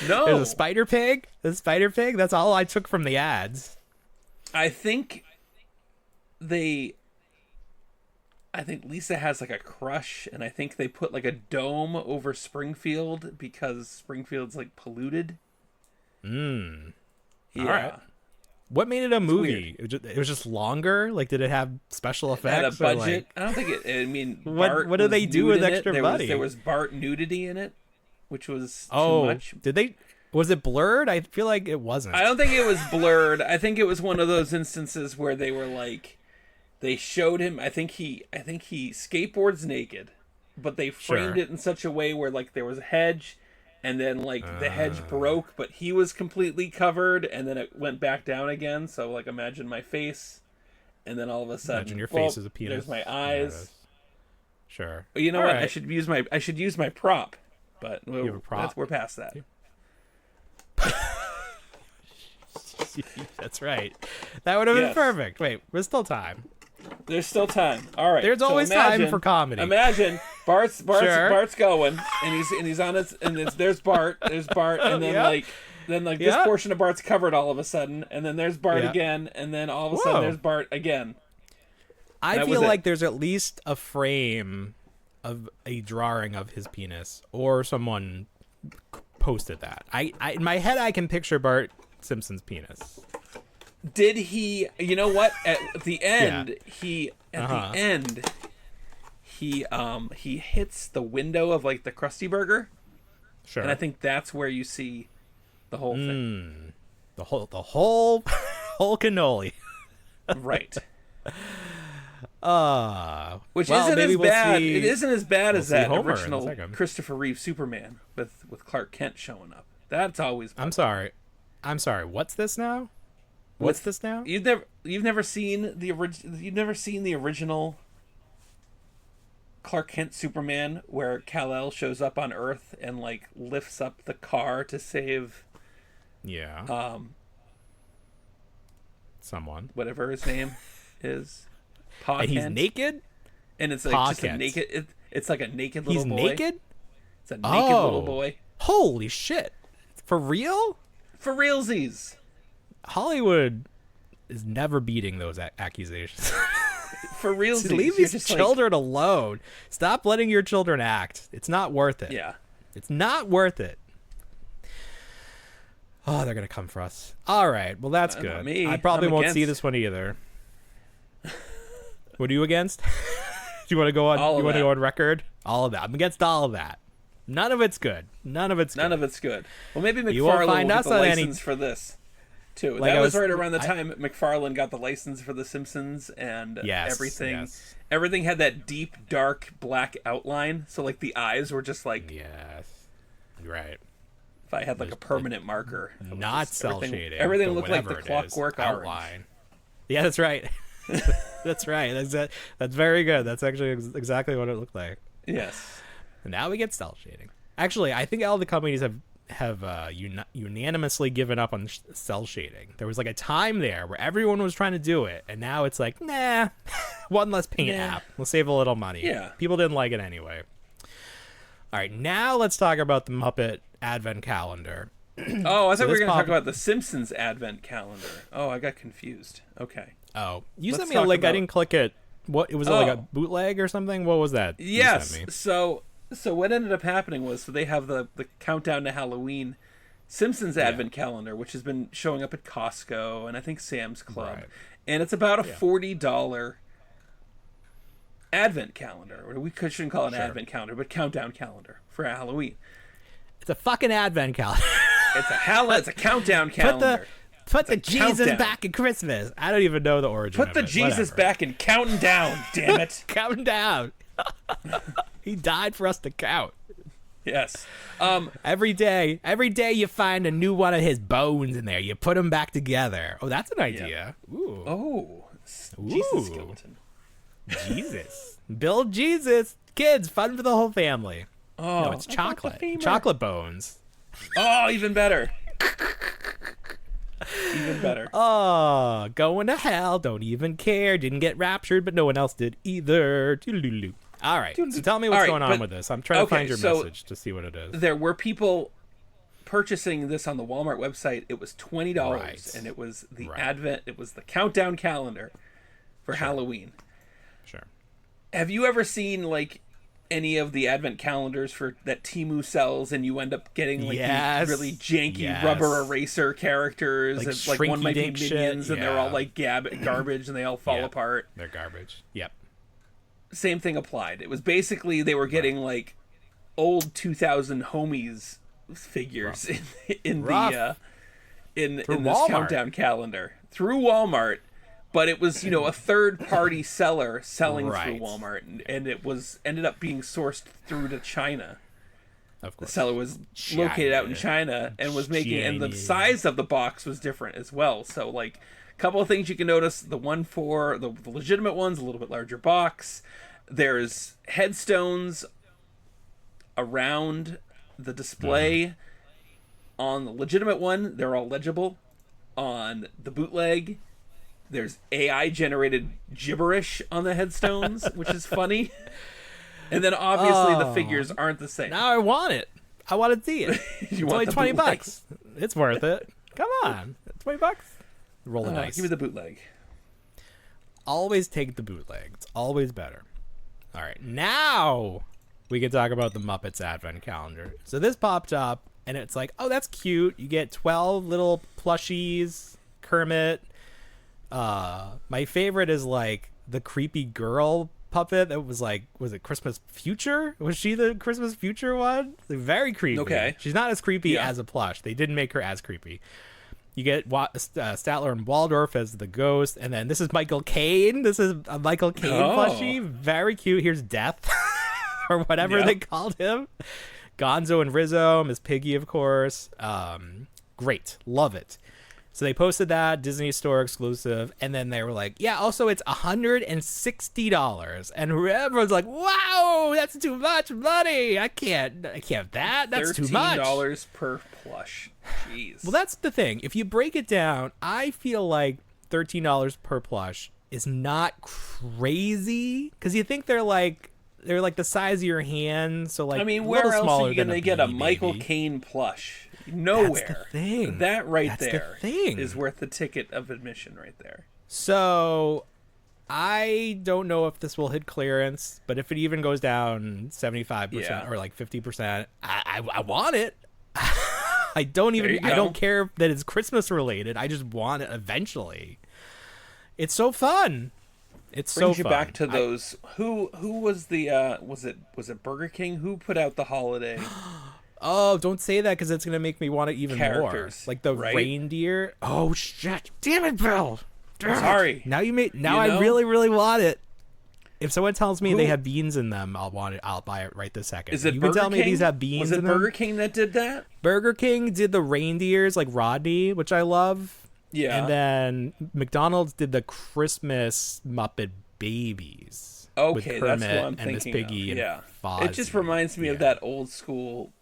No. There's a spider pig. The spider pig. That's all I took from the ads. I think Lisa has like a crush, and I think they put like a dome over Springfield because Springfield's like polluted. Yeah. All right. What made it a movie? It was just longer? Like, did it have special effects? Had a budget? I don't think it... I mean, what do they do with extra money? There was Bart nudity in it, which was too much. Did they... Was it blurred? I feel like it wasn't. I don't think it was blurred. I think it was one of those instances where they were like... They showed him... I think he skateboards naked. but they framed it in such a way where like there was a hedge, and then like the hedge broke, but he was completely covered, and then it went back down again. So like imagine my face, and then all of a sudden, imagine your face is a penis. There's my eyes. Yeah, sure. Well, you know All what? right. I should use my prop, but You have a prop? we're past that. That's right. That would have been Yes. perfect. Wait, there's still time. There's still time. All right. There's always time for comedy. Imagine Bart's Sure. Bart's going, and he's on his, and there's Bart, and then Yep. this Yep. portion of Bart's covered all of a sudden, and then there's Bart Yeah. again, and then all of a Whoa. sudden there's Bart again. I That feel was it. like there's at least a frame of a drawing of his penis, or someone posted that. I in my head I can picture Bart Simpson's penis. Did he? You know what? At the end, he hits the window of like the Krusty Burger, Sure. and I think that's where you see the whole thing. the whole whole cannoli. Right. Which well, isn't maybe as we'll bad. see- It isn't as bad as see that Homer in a original second. Christopher Reeve Superman with Clark Kent showing up. That's always. I'm sorry. What's this now? What's this now? You've never seen the original Clark Kent Superman where Kal-El shows up on Earth and like lifts up the car to save Yeah. Someone. whatever his name is. Pa And he's Kent. naked? And it's like Pa just a Kent. naked. It's like a naked He's little boy. naked? It's a naked little Oh. boy. Holy shit. For real? For realsies. Hollywood is never beating those accusations. For realsies. Leave You're these just like- children alone. Stop letting your children act. It's not worth it. Yeah. It's not worth it. Oh, they're going to come for us. All right. Well, that's Not good. me. I probably I'm won't see against. this one either. What are you against? Do you want to go on All of you want to that. go on record? All of that. I'm against all of that. None of it's good. None of it's good. None of it's good. Well, maybe You won't McFarlane will find get us the on license any- for this, too. Like That I was was- right around the time McFarlane got the license for The Simpsons, and Yes, everything yes. everything had that deep, dark, black outline. So, like, the eyes were just like, Yes. Right. if I had, like, a permanent marker. it was Not just cell everything, shading. Everything but looked like the whatever it is, Clockwork Orange. outline. Yeah, that's right. That's right. That's very good. That's actually exactly what it looked like. Yes. And now we get cell shading. Actually, I think all the companies have unanimously given up on cell shading. There was like a time there where everyone was trying to do it, and now it's like, nah, one less paint Nah. app. We'll save a little money. Yeah. People didn't like it anyway. All right, now let's talk about the Muppet Advent Calendar. Oh, I thought we were this going to pop- talk about the Simpsons Advent Calendar. Oh, I got confused. Okay. Oh, you Let's sent me a talk link. I about- didn't click it. What it was it like a Oh. bootleg or something? What was that? you Yes. sent me? So what ended up happening was, so they have the countdown to Halloween Simpsons Advent Calendar, which has been showing up at Costco and I think Sam's Club, Right. and it's about a $40 Advent calendar, or we shouldn't call it an Sure. Advent calendar, but countdown calendar for Halloween. It's a fucking Advent calendar. It's a countdown calendar. Put the Jesus countdown. back at Christmas. I don't even know the origin. Put of the it. Jesus Whatever. back and counting down. Damn it! Counting down. He died for us to count. Yes. Every day you find a new one of his bones in there. You put them back together. Oh, that's an idea. Ooh. Oh, Jesus Ooh. skeleton. Jesus. Build Jesus. Kids, fun for the whole family. Oh, No, it's I thought the chocolate. femur. Chocolate bones. Oh, even better. Even better. Oh, going to hell. Don't even care. Didn't get raptured, but no one else did either. Toodaloo. All right. So tell me what's All right, going on but- with this. I'm trying to okay, find your so message to see what it is. There were people purchasing this on the Walmart website. It was $20, Right. and it was the Right. Advent. It was the countdown calendar for Halloween. Sure. Have you ever seen like any of the Advent calendars for that Temu sells, and you end up getting like Yes. these really janky Yes. rubber eraser characters, Like and, like one might be shrinky-dink shit, minions, and they're all yeah. like garbage, and they all fall Yeah. apart. They're garbage. Yep. Same thing applied. It was basically they were getting like old 2000 homies figures in Rough. the in Through this Walmart. countdown calendar through Walmart, but it was, a third-party seller selling Right. through Walmart, and it ended up being sourced through to China. Of The course. seller was located out in China and was making, and the China. size of the box was different as well. So, like, a couple of things you can notice: the one for the legitimate ones, a little bit larger box. There's headstones around the display. On the legitimate one, they're all legible. On the bootleg, there's AI generated gibberish on the headstones, which is funny. And then obviously the figures aren't the same. Now I want it. I want to see it. You It's want only the 20 bootleg? bucks. It's worth it. Come on. 20 bucks. Roll the dice. Give me the bootleg. Always take the bootleg. It's always better. All right. Now we can talk about the Muppets Advent Calendar. So this popped up, and it's like, oh, that's cute. You get 12 little plushies, Kermit. My favorite is like the creepy girl puppet that was like, was it Christmas Future? Was she the Christmas Future one? Very creepy. Okay. She's not as creepy Yeah. as a plush. They didn't make her as creepy. You get Statler and Waldorf as the ghost, and then this is Michael Caine. This is a Michael Caine plushie. Very cute. Here's Death, or whatever Yep. they called him. Gonzo and Rizzo, Miss Piggy, of course. Great. Love it. So they posted that, Disney Store exclusive, and then they were like, yeah, also it's $160. And everyone's like, wow, that's too much money. I can't that. That's too much. $13 per plush. Jeez. Well, that's the thing. If you break it down, I feel like $13 per plush is not crazy, because you think they're like the size of your hand, so like, I mean, a where little else smaller are you than going to get a Beanie Michael Baby. Caine plush? Nowhere. That's the thing. That right That's the there thing. is worth the ticket of admission right there. So I don't know if this will hit clearance, but if it even goes down 75% Yeah. or like 50%, I want it. I don't There you even, I go. don't care that it's Christmas related. I just want it eventually. It's so fun. It's Brings so you fun. back to those. Who was the was it Burger King? Who put out the holiday? Oh, don't say that, because it's going to make me want it even Characters, more. Like the right? reindeer. Oh, shit. Damn it, Bill. Sorry. Now you made. Now You know? I really, really want it. If someone tells me they have beans in them, I'll want it. I'll buy it right this second. Is it you Burger can tell King? me these have beans Was it in Burger them. King that did that? Burger King did the reindeers like Rodney, which I love. Yeah. And then McDonald's did the Christmas Muppet Babies. with Okay, Kermit that's what I'm and Miss thinking Piggy of. and Yeah. Fozzie. It just reminds me of that old school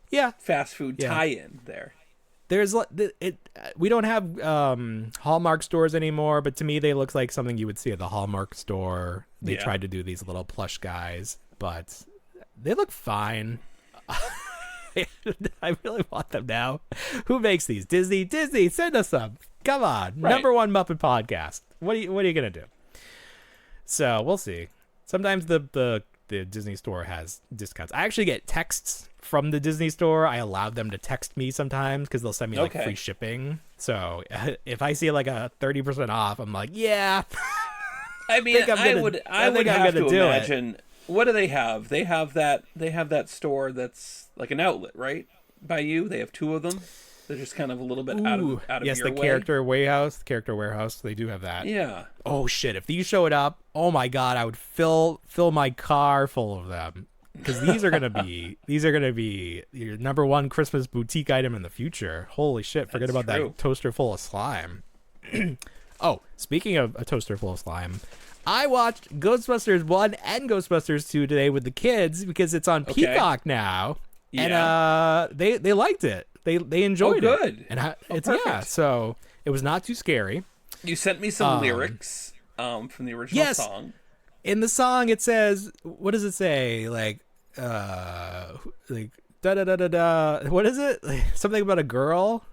Yeah. fast food Yeah. tie-in there. There's we don't have Hallmark stores anymore, but to me they look like something you would see at the Hallmark store. They Yeah. tried to do these little plush guys, but they look fine. I really want them now. Who makes these? Disney, send us some. Come on. Right. Number one Muppet podcast. What are you gonna do? So we'll see. Sometimes the Disney store has discounts. I actually get texts from the Disney store. I allow them to text me sometimes because they'll send me like Okay. free shipping. So if I see like a 30% off, I'm like, yeah. I mean, think I'm I gonna- would I think I'm have gonna to do it. imagine. What do they have? They have that store that's like an outlet, right? By you, they have two of them. They're just kind of a little bit out Ooh, of yes, your the way. character warehouse. They do have that. Yeah. Oh shit! If these showed up, oh my god, I would fill my car full of them, because these are gonna be your number one Christmas boutique item in the future. Holy shit! Forget That's about true. that toaster full of slime. Oh, speaking of a toaster full of slime, I watched Ghostbusters 1 and Ghostbusters 2 today with the kids because it's on Peacock now, and they liked it. They enjoyed it. good. And it's perfect. so it was not too scary. You sent me some lyrics from the original yes. song. In the song, it says, what does it say? Like da da da da da. What is it? Like, something about a girl.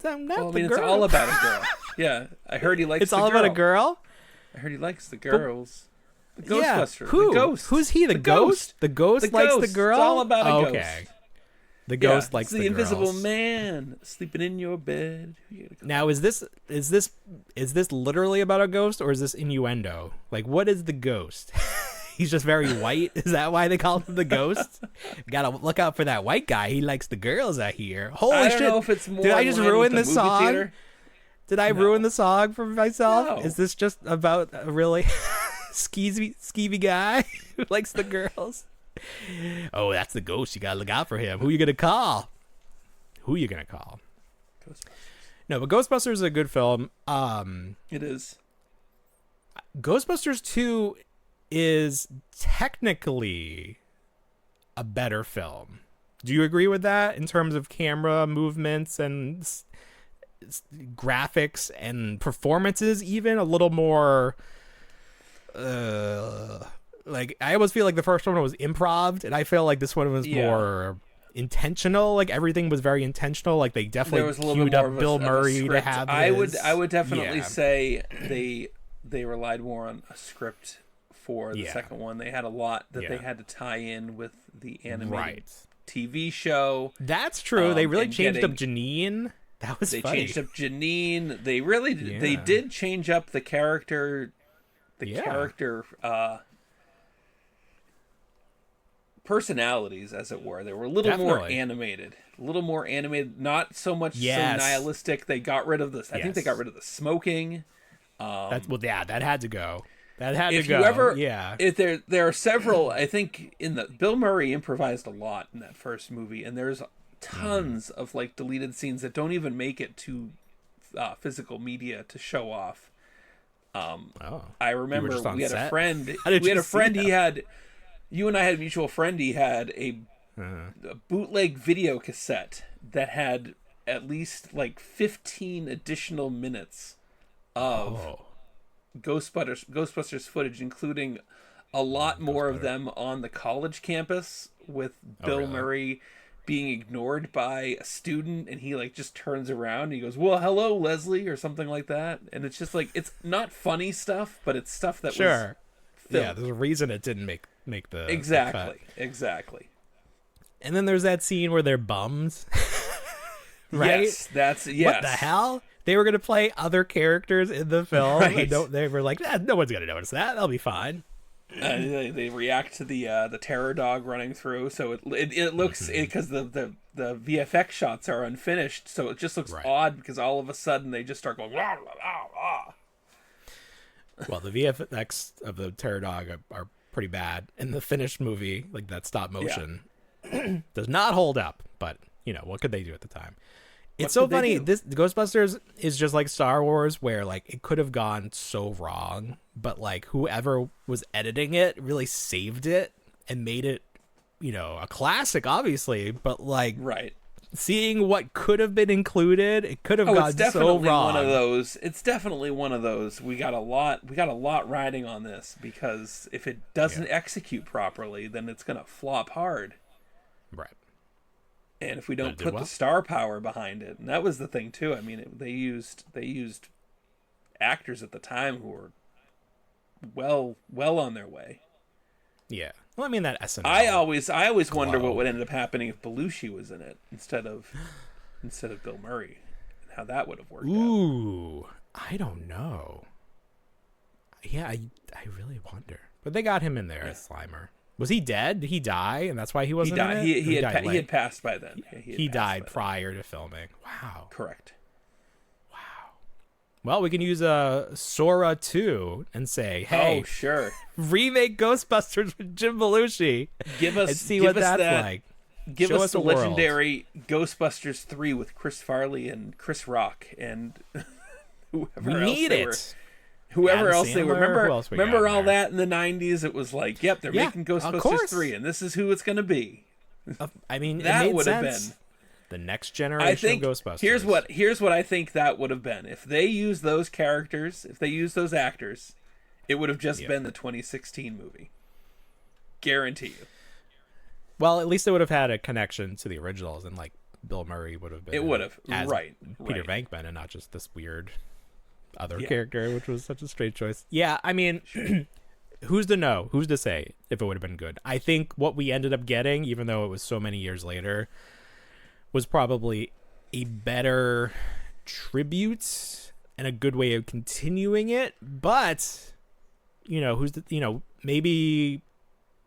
I'm not Well, I the mean, girl. it's all about a girl. Yeah, I heard he likes. It's all about a girl. I heard he likes the girls. The Yeah. Ghostbuster. Who? The ghost. Who's he? The ghost? The ghost The likes ghost. the girl. It's all about a okay. ghost. The ghost likes it's the the invisible girls. man sleeping in your bed. Who you gonna call? Now, is this literally about a ghost, or is this innuendo? Like, what is the ghost? He's just very white. Is that why they call him the ghost? Gotta look out for that white guy. He likes the girls, I hear. Holy I shit! don't know if it's more. Did I in just line with ruin the this movie song? theater. Did I ruin the song for myself? No. Is this just about a really skeevy guy who likes the girls? Oh, that's the ghost. You gotta look out for him. Who you gonna call? Ghostbusters. No, but Ghostbusters is a good film. It is. Ghostbusters 2 is technically a better film. Do you agree with that in terms of camera movements and graphics and performances? Even a little more like, I always feel like the first one was improv, and I feel like this one was more intentional. Like, everything was very intentional. Like, they definitely queued up Bill Murray to have his. I would definitely say they relied more on a script for the second one. They had a lot that they had to tie in with the animated TV show. That's true. They really changed up Janine. That was funny. They changed up Janine. They really they did change up the character. Character personalities, as it were. They were a little more animated. Not so much so nihilistic. They got rid of this. I think they got rid of the smoking. That had to go. If there are several. I think Bill Murray improvised a lot in that first movie, and there's tons of like deleted scenes that don't even make it to physical media to show off. I remember we had a friend. You and I had a mutual friend. He had a bootleg video cassette that had at least like 15 additional minutes of Ghostbusters footage, including a lot more of them on the college campus with Bill Murray being ignored by a student, and he like just turns around and he goes, "Well, hello, Leslie," or something like that. And it's just like, it's not funny stuff, but it's stuff that was filmed. Yeah, there's a reason it didn't make the exactly. And then there's that scene where they're bums. Right? Yes. What the hell? They were going to play other characters in the film. Right. And they were like, no one's going to notice that. They'll be fine. They react to the terror dog running through, so it looks, because the VFX shots are unfinished, so it just looks odd, because all of a sudden they just start going wah, wah, wah. Well, the VFX of the terror dog are pretty bad, and the finished movie, like that stop motion, does not hold up. But what could they do at the time? It's so funny. This Ghostbusters is just like Star Wars, where like it could have gone so wrong, but like whoever was editing it really saved it and made it, a classic, obviously. But like, seeing what could have been included, it could have gone so wrong. It's definitely one of those. We got a lot riding on this, because if it doesn't execute properly, then it's gonna flop hard. Right. And if we don't put the star power behind it, and that was the thing too. I mean, they used actors at the time who were well on their way. Yeah. Well, I mean, that SNL. I always wonder what would end up happening if Belushi was in it instead of Bill Murray, and how that would have worked out. Ooh, I don't know. Yeah, I really wonder. But they got him in there as Slimer. Was he dead? Did he die, and that's why he wasn't in it? He had passed by then. He died prior to filming. Wow. Correct. Wow. Well, we can use Sora 2 and say, hey, sure, remake Ghostbusters with Jim Belushi. And see what that's like. Give us the legendary Ghostbusters 3 with Chris Farley and Chris Rock and whoever else. We need it. Whoever else they were. Remember all that in the 90s? It was like, yep, they're making Ghostbusters 3, and this is who it's going to be. I mean, that would have been the next generation of Ghostbusters. Here's what I think that would have been. If they used those characters, if they used those actors, it would have just been the 2016 movie. Guarantee you. Well, at least it would have had a connection to the originals, and like Bill Murray would have been. It would have, Peter Venkman, and not just this weird other character, which was such a strange choice. Yeah, I mean, who's to know? Who's to say if it would have been good? I think what we ended up getting, even though it was so many years later, was probably a better tribute and a good way of continuing it. But maybe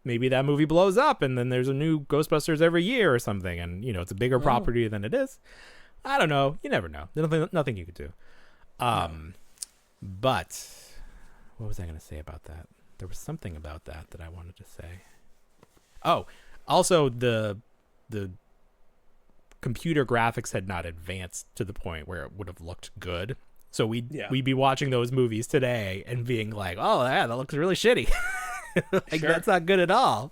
that movie blows up, and then there's a new Ghostbusters every year or something, and it's a bigger property than it is. I don't know. You never know. There's nothing you could do. But what was I going to say about that? There was something about that I wanted to say. Oh, also the computer graphics had not advanced to the point where it would have looked good. So we'd be watching those movies today and being like, oh yeah, that looks really shitty. Like that's not good at all.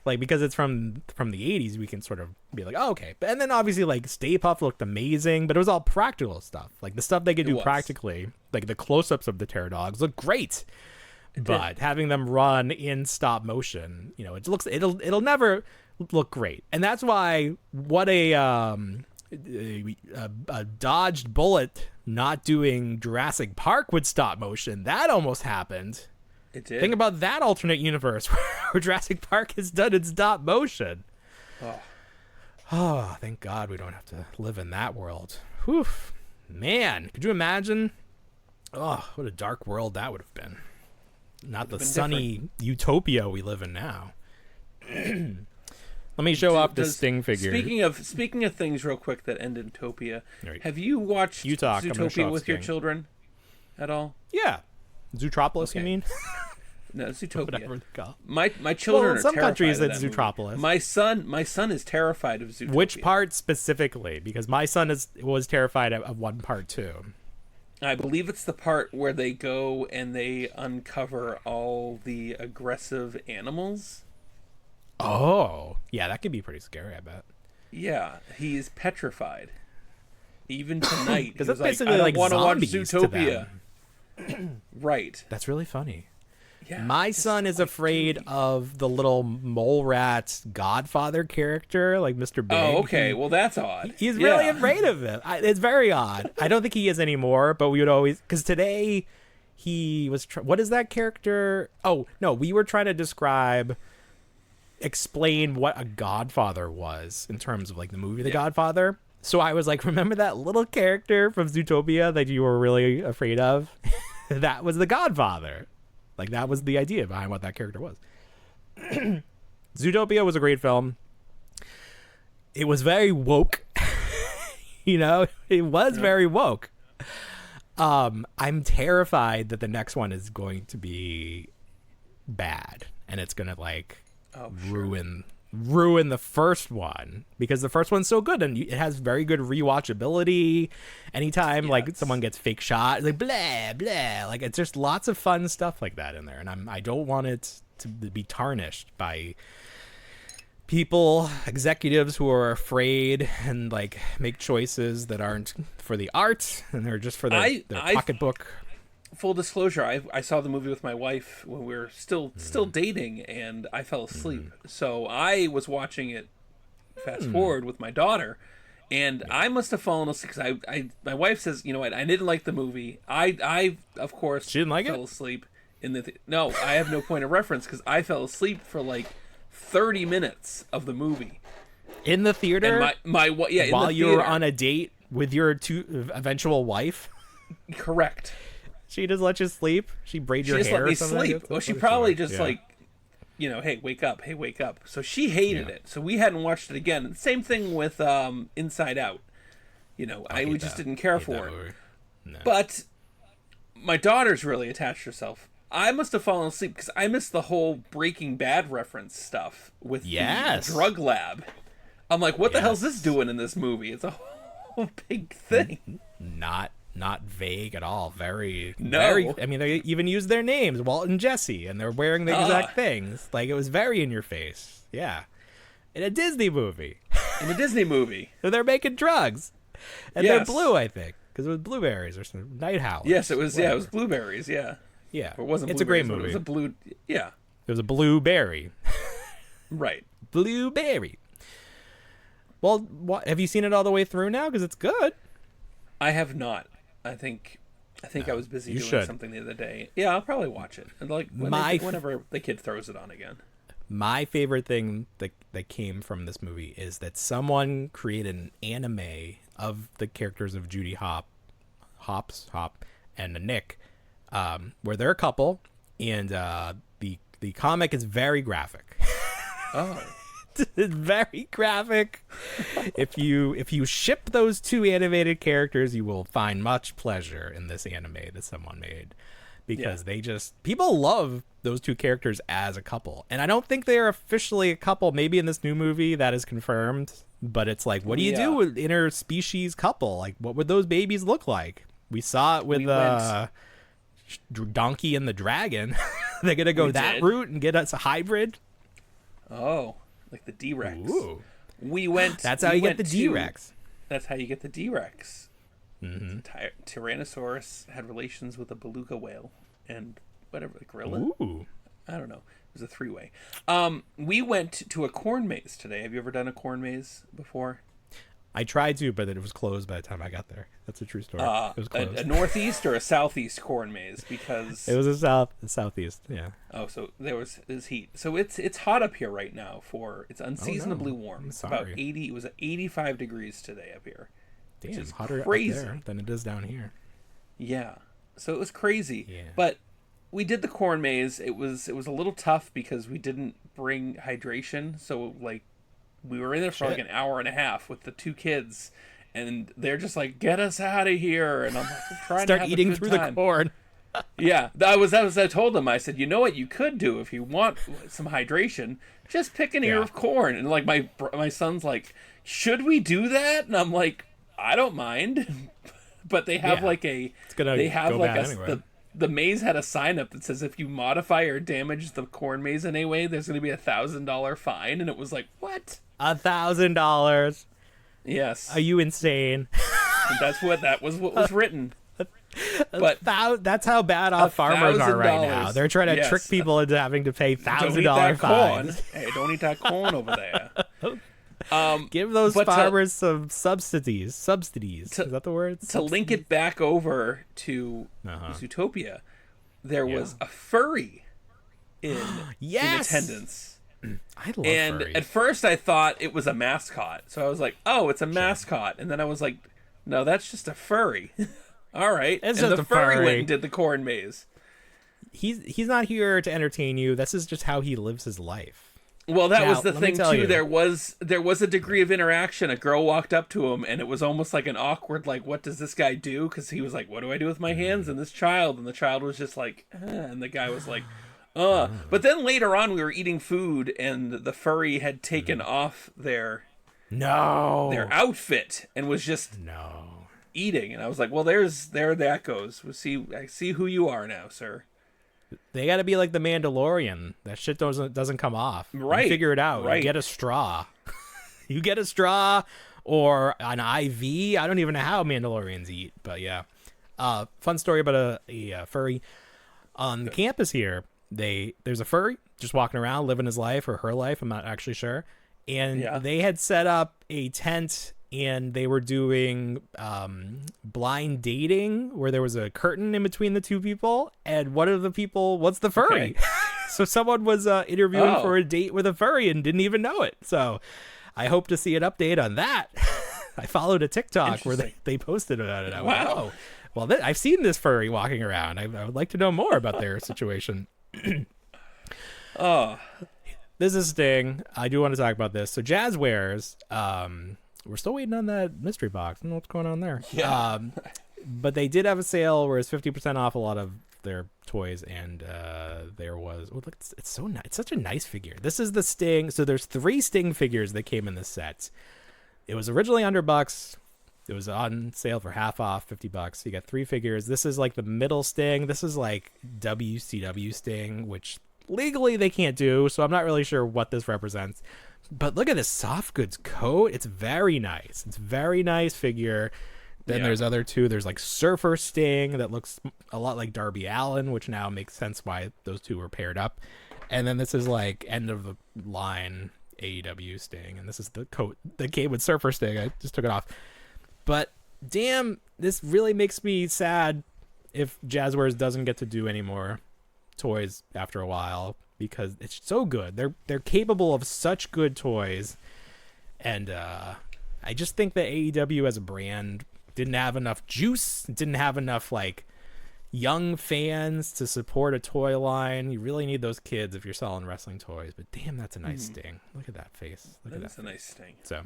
Like, because it's from the 80s, we can sort of be like, oh, okay. And then obviously like Stay Puft looked amazing, but it was all practical stuff. Like the stuff they could do practically, like the close-ups of the Terror Dogs look great. But having them run in stop motion, you know, it'll never look great. And that's why what a dodged bullet not doing Jurassic Park with stop motion, that almost happened. It did. Think about that alternate universe where Jurassic Park is done in stop motion. Oh, thank God we don't have to live in that world. Whew. Man, could you imagine? Oh, what a dark world that would have been. Not the sunny utopia we live in now. Let me show off the Sting figure. Speaking of things real quick that end in Topia, Right. have you watched Zootopia with your Sting. children at all? Yeah. Zootropolis, Okay. you mean? No, Zootopia. Whatever they call. My children Well, in are some terrified countries of it's that movie. Zootropolis. My son is terrified of Zootopia. Which part specifically? Because my son was terrified of one part too. I believe it's the part where they go and they uncover all the aggressive animals. Oh, yeah, that could be pretty scary, I bet. Yeah, he is petrified. Even tonight, Because he was that's basically I don't like want to watch zombies to Zootopia. them. Right. That's really funny. Yeah. My son is afraid of the little mole rat Godfather character, like Mr. Big. Oh, okay. Well, that's odd. He's really afraid of him. It's very odd. I don't think he is anymore, but we would always... Because today he was... what is that character? Oh, no, we were trying to explain what a Godfather was in terms of like the movie The Godfather. So I was like, remember that little character from Zootopia that you were really afraid of? That was the Godfather. Like, that was the idea behind what that character was. Zootopia was a great film. It was very woke. You know, it was very woke. I'm terrified that the next one is going to be bad. And it's going to, like, ruin the first one. Because the first one's so good. And it has very good rewatchability. Anytime, like, someone gets fake shot, like, blah, blah. Like, it's just lots of fun stuff like that in there. And I don't want it to be tarnished by people, executives who are afraid and, like, make choices that aren't for the art. And they're just for their pocketbook. Full disclosure, I saw the movie with my wife when we were still dating, and I fell asleep. So I was watching it fast forward with my daughter, and I must have fallen asleep because my wife says, you know what, I didn't like the movie. I of course she didn't like fell asleep in the no. I have no point of reference because I fell asleep for like 30 minutes of the movie in the theater. And while you were on a date with your eventual wife. Correct. She just let you sleep? She braid your hair? She just let me or something? sleep. Well, she probably just like, you know, hey, wake up. Hey, wake up. So she hated it. So we hadn't watched it again. And same thing with Inside Out. You know, we just didn't care for it. No. But my daughter's really attached herself. I must have fallen asleep because I missed the whole Breaking Bad reference stuff with the drug lab. I'm like, what the hell's this doing in this movie? It's a whole big thing. Not vague at all. Very. I mean, they even used their names, Walt and Jesse, and they're wearing the exact things. Like, it was very in your face. Yeah. In a Disney movie. So they're making drugs. And they're blue, I think. Because it was blueberries or some night howlers. Yes, it was. Whatever. Yeah, it was blueberries. Yeah. Yeah. Or it wasn't. It's a great movie. It was a blue. Yeah. It was a blueberry. Right. Blueberry. Well, have you seen it all the way through now? Because it's good. I have not. I think I was busy doing something the other day. Yeah, I'll probably watch it. And like whenever the kid throws it on again. My favorite thing that came from this movie is that someone created an anime of the characters of Judy Hop, and Nick, where they're a couple, and the comic is very graphic. Oh. It's very graphic. If you ship those two animated characters, you will find much pleasure in this anime that someone made, because people love those two characters as a couple, and I don't think they are officially a couple. Maybe in this new movie that is confirmed, but it's like, what do you do with interspecies couple? Like, what would those babies look like? We saw it with Donkey and the Dragon. They're gonna go route and get us a hybrid. Oh, like the D-Rex. Ooh. We went. That's how you get the D-Rex. That's how you get the D-Rex. Mm-hmm. Tyrannosaurus had relations with a beluga whale and whatever, the gorilla. Ooh. I don't know. It was a three-way. We went to a corn maze today. Have you ever done a corn maze before? I tried to, but it was closed by the time I got there. That's a true story. It was closed. A northeast or a southeast corn maze? Because it was a southeast. Yeah. Oh, so there's heat. So it's hot up here right now. It's unseasonably warm. It's about 80. It was 85 degrees today up here. Damn, it's hotter crazy. up there than it is down here. Yeah. So it was crazy. Yeah. But we did the corn maze. It was a little tough because we didn't bring hydration. So like, we were in there for like an hour and a half with the two kids, and they're just like, "Get us out of here!" And I'm like, I'm trying to have eating a good through time. the corn. Yeah, I told them. I said, you know what you could do if you want some hydration, just pick an ear of corn. And like my son's like, "Should we do that?" And I'm like, "I don't mind," but they have the maze had a sign up that says if you modify or damage the corn maze in any way, there's going to be $1,000 fine. And it was like, what? $1,000. Yes. Are you insane? That was what was written. But that's how bad off farmers are right now. They're trying to trick people into having to pay $1,000 fines. Hey, don't eat that corn over there. Give those farmers some subsidies. Is that the word? To link it back over to Zootopia, there was a furry in attendance. I love furry. At first I thought it was a mascot. So I was like, oh, it's a mascot. And then I was like, no, that's just a furry. All right. It's and just the a furry furry went and did the corn maze. He's not here to entertain you. This is just how he lives his life. Well, that was the thing too. There was a degree of interaction. A girl walked up to him, and it was almost like an awkward, like, what does this guy do? Because he was like, what do I do with my hands and this child? And the child was just like, and the guy was like, But then later on, we were eating food, and the furry had taken off their outfit and was just eating. And I was like, well, there that goes. I see who you are now, sir. They got to be like the Mandalorian. That shit doesn't come off. Right. You figure it out. Right. You get a straw. You get a straw or an IV. I don't even know how Mandalorians eat, but yeah. Fun story about a furry on the campus here. There's a furry just walking around, living his life or her life. I'm not actually sure. And they had set up a tent, and they were doing blind dating where there was a curtain in between the two people, and one of the people was the furry. Okay. So someone was interviewing for a date with a furry and didn't even know it. So I hope to see an update on that. I followed a TikTok where they posted about it. I went, oh, well, I've seen this furry walking around. I would like to know more about their situation. This is Sting. I do want to talk about this. So Jazwares, we're still waiting on that mystery box. I don't know what's going on there. Yeah. But they did have a sale where it's 50% off a lot of their toys, and there was look, it's so nice. It's such a nice figure. This is the Sting. So there's 3 Sting figures that came in this set. It was originally $100. It was on sale for half off, $50. You got 3 figures. This is like the middle Sting. This is like WCW Sting, which legally they can't do, so I'm not really sure what this represents. But look at this soft goods coat. It's very nice. It's a very nice figure. Then there's other 2. There's like Surfer Sting that looks a lot like Darby Allin, which now makes sense why those 2 were paired up. And then this is like end of the line AEW Sting, and this is the coat that came with Surfer Sting. I just took it off. But damn, this really makes me sad if Jazwares doesn't get to do any more toys after a while, because it's so good. They're capable of such good toys, and I just think that AEW as a brand didn't have enough juice, didn't have enough young fans to support a toy line. You really need those kids if you're selling wrestling toys. But damn, that's a nice Sting. Look at that face. Look at that. That's a nice Sting. So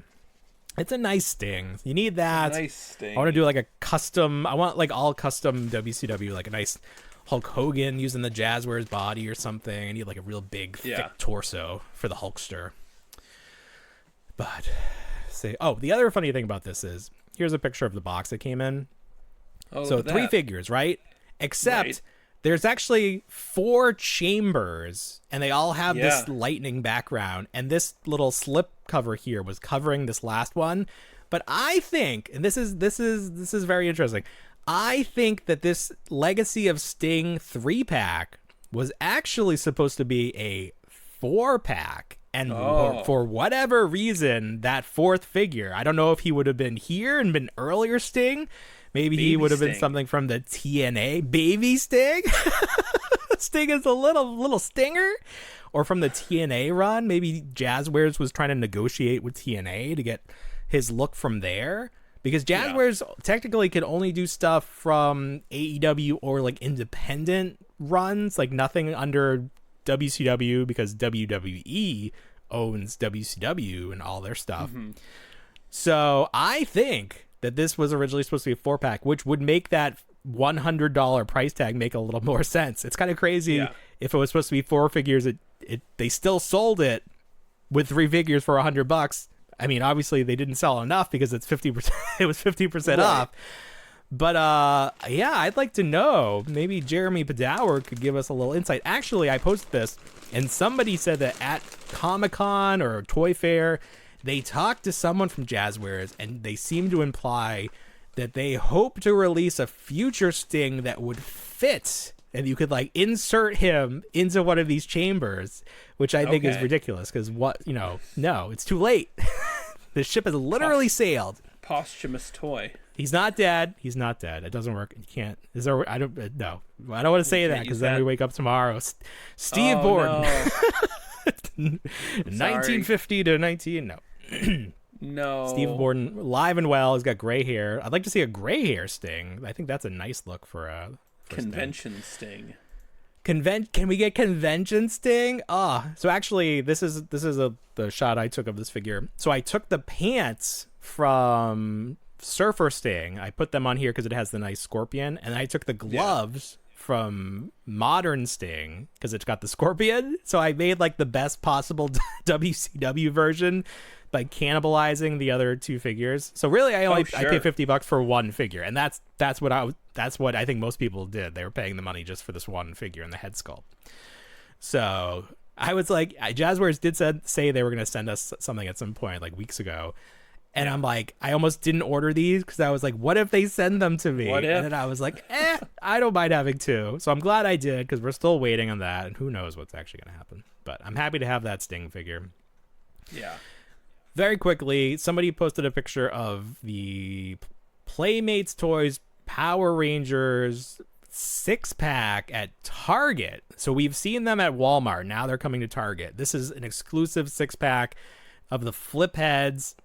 it's a nice Sting. You need that. Nice Sting. I want to do like a custom. I want like all custom WCW, like a nice Hulk Hogan using the Jazwares body or something. I need like a real big, thick torso for the Hulkster. But the other funny thing about this is here's a picture of the box that came in. Oh, so 3 figures, right? Except there's actually 4 chambers, and they all have this lightning background. And this little slip cover here was covering this last one. But I think, and this is very interesting. I think that this Legacy of Sting 3-pack was actually supposed to be a 4-pack. And for whatever reason, that 4th figure, I don't know if he would have been here and been earlier Sting. Maybe he would have been something from the TNA Baby Sting. Sting is a little stinger. Or from the TNA run. Maybe Jazwares was trying to negotiate with TNA to get his look from there. Because Jazwares technically could only do stuff from AEW or like independent runs. Like nothing under WCW, because WWE owns WCW and all their stuff. So I think that this was originally supposed to be a 4-pack, which would make that $100 price tag make a little more sense. It's kind of crazy if it was supposed to be 4 figures. They still sold it with 3 figures for $100. I mean, obviously they didn't sell enough because it's 50%. It was 50% off. But I'd like to know. Maybe Jeremy Padower could give us a little insight. Actually, I posted this, and somebody said that at Comic-Con or Toy Fair, they talked to someone from Jazwares, and they seem to imply that they hope to release a future Sting that would fit, and you could like insert him into one of these chambers, which I think is ridiculous because no, it's too late. The ship has literally sailed. Posthumous toy. He's not dead. He's not dead. It doesn't work. You can't. Is there? I don't. No. I don't want to say that because then we wake up tomorrow. Steve Borden. No. 1950 to 19. No. No. Steve Borden, live and well. He's got gray hair. I'd like to see a gray hair Sting. I think that's a nice look for a convention Sting. Can we get convention Sting? So actually, this is the shot I took of this figure. So I took the pants from Surfer Sting. I put them on here because it has the nice scorpion, and I took the gloves from Modern Sting because it's got the scorpion. So I made like the best possible WCW version by cannibalizing the other 2 figures. So really, I paid $50 for 1 figure, and that's what I think most people did. They were paying the money just for this 1 figure and the head sculpt. So I was like, Jazwares did say they were going to send us something at some point, like weeks ago. And I'm like, I almost didn't order these because I was like, what if they send them to me? And then I was like, I don't mind having 2. So I'm glad I did because we're still waiting on that. And who knows what's actually going to happen. But I'm happy to have that Sting figure. Yeah. Very quickly, somebody posted a picture of the Playmates Toys Power Rangers 6-pack at Target. So we've seen them at Walmart. Now they're coming to Target. This is an exclusive 6-pack of the flip heads.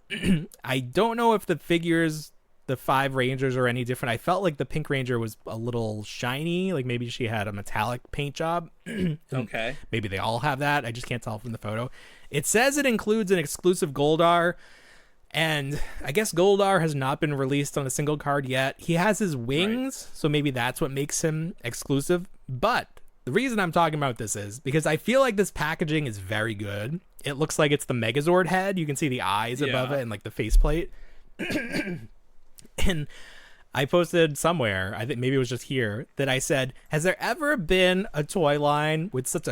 I don't know if the figures, the 5 Rangers, are any different. I felt like the Pink Ranger was a little shiny. Like maybe she had a metallic paint job. Okay. Maybe they all have that. I just can't tell from the photo. It says it includes an exclusive Goldar. And I guess Goldar has not been released on a single card yet. He has his wings, so maybe that's what makes him exclusive. But the reason I'm talking about this is because I feel like this packaging is very good. It looks like it's the Megazord head. You can see the eyes above it and like the faceplate. And I posted somewhere, I think maybe it was just here, that I said, has there ever been a toy line with such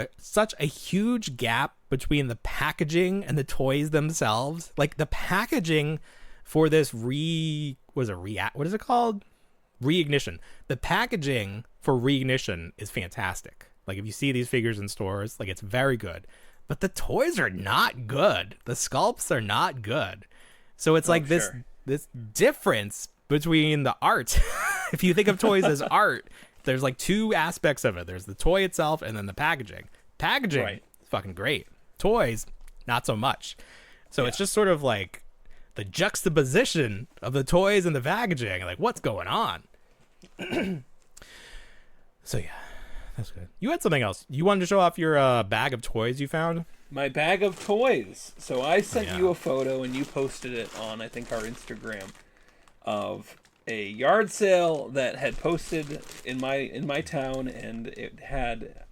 a huge gap between the packaging and the toys themselves? Like the packaging for this what is it called? Reignition. The packaging for Reignition is fantastic. Like if you see these figures in stores, like it's very good. But the toys are not good. The sculpts are not good. So it's like this difference between the art. If you think of toys as art, there's like 2 aspects of it. There's the toy itself and then the packaging. Packaging is fucking great. Toys, not so much. So it's just sort of like the juxtaposition of the toys and the packaging. Like, what's going on? So yeah, that's good. You had something else. You wanted to show off your bag of toys you found? My bag of toys. So I sent yeah. you a photo and you posted it on, I think, our Instagram of a yard sale that had posted in my town, and it had.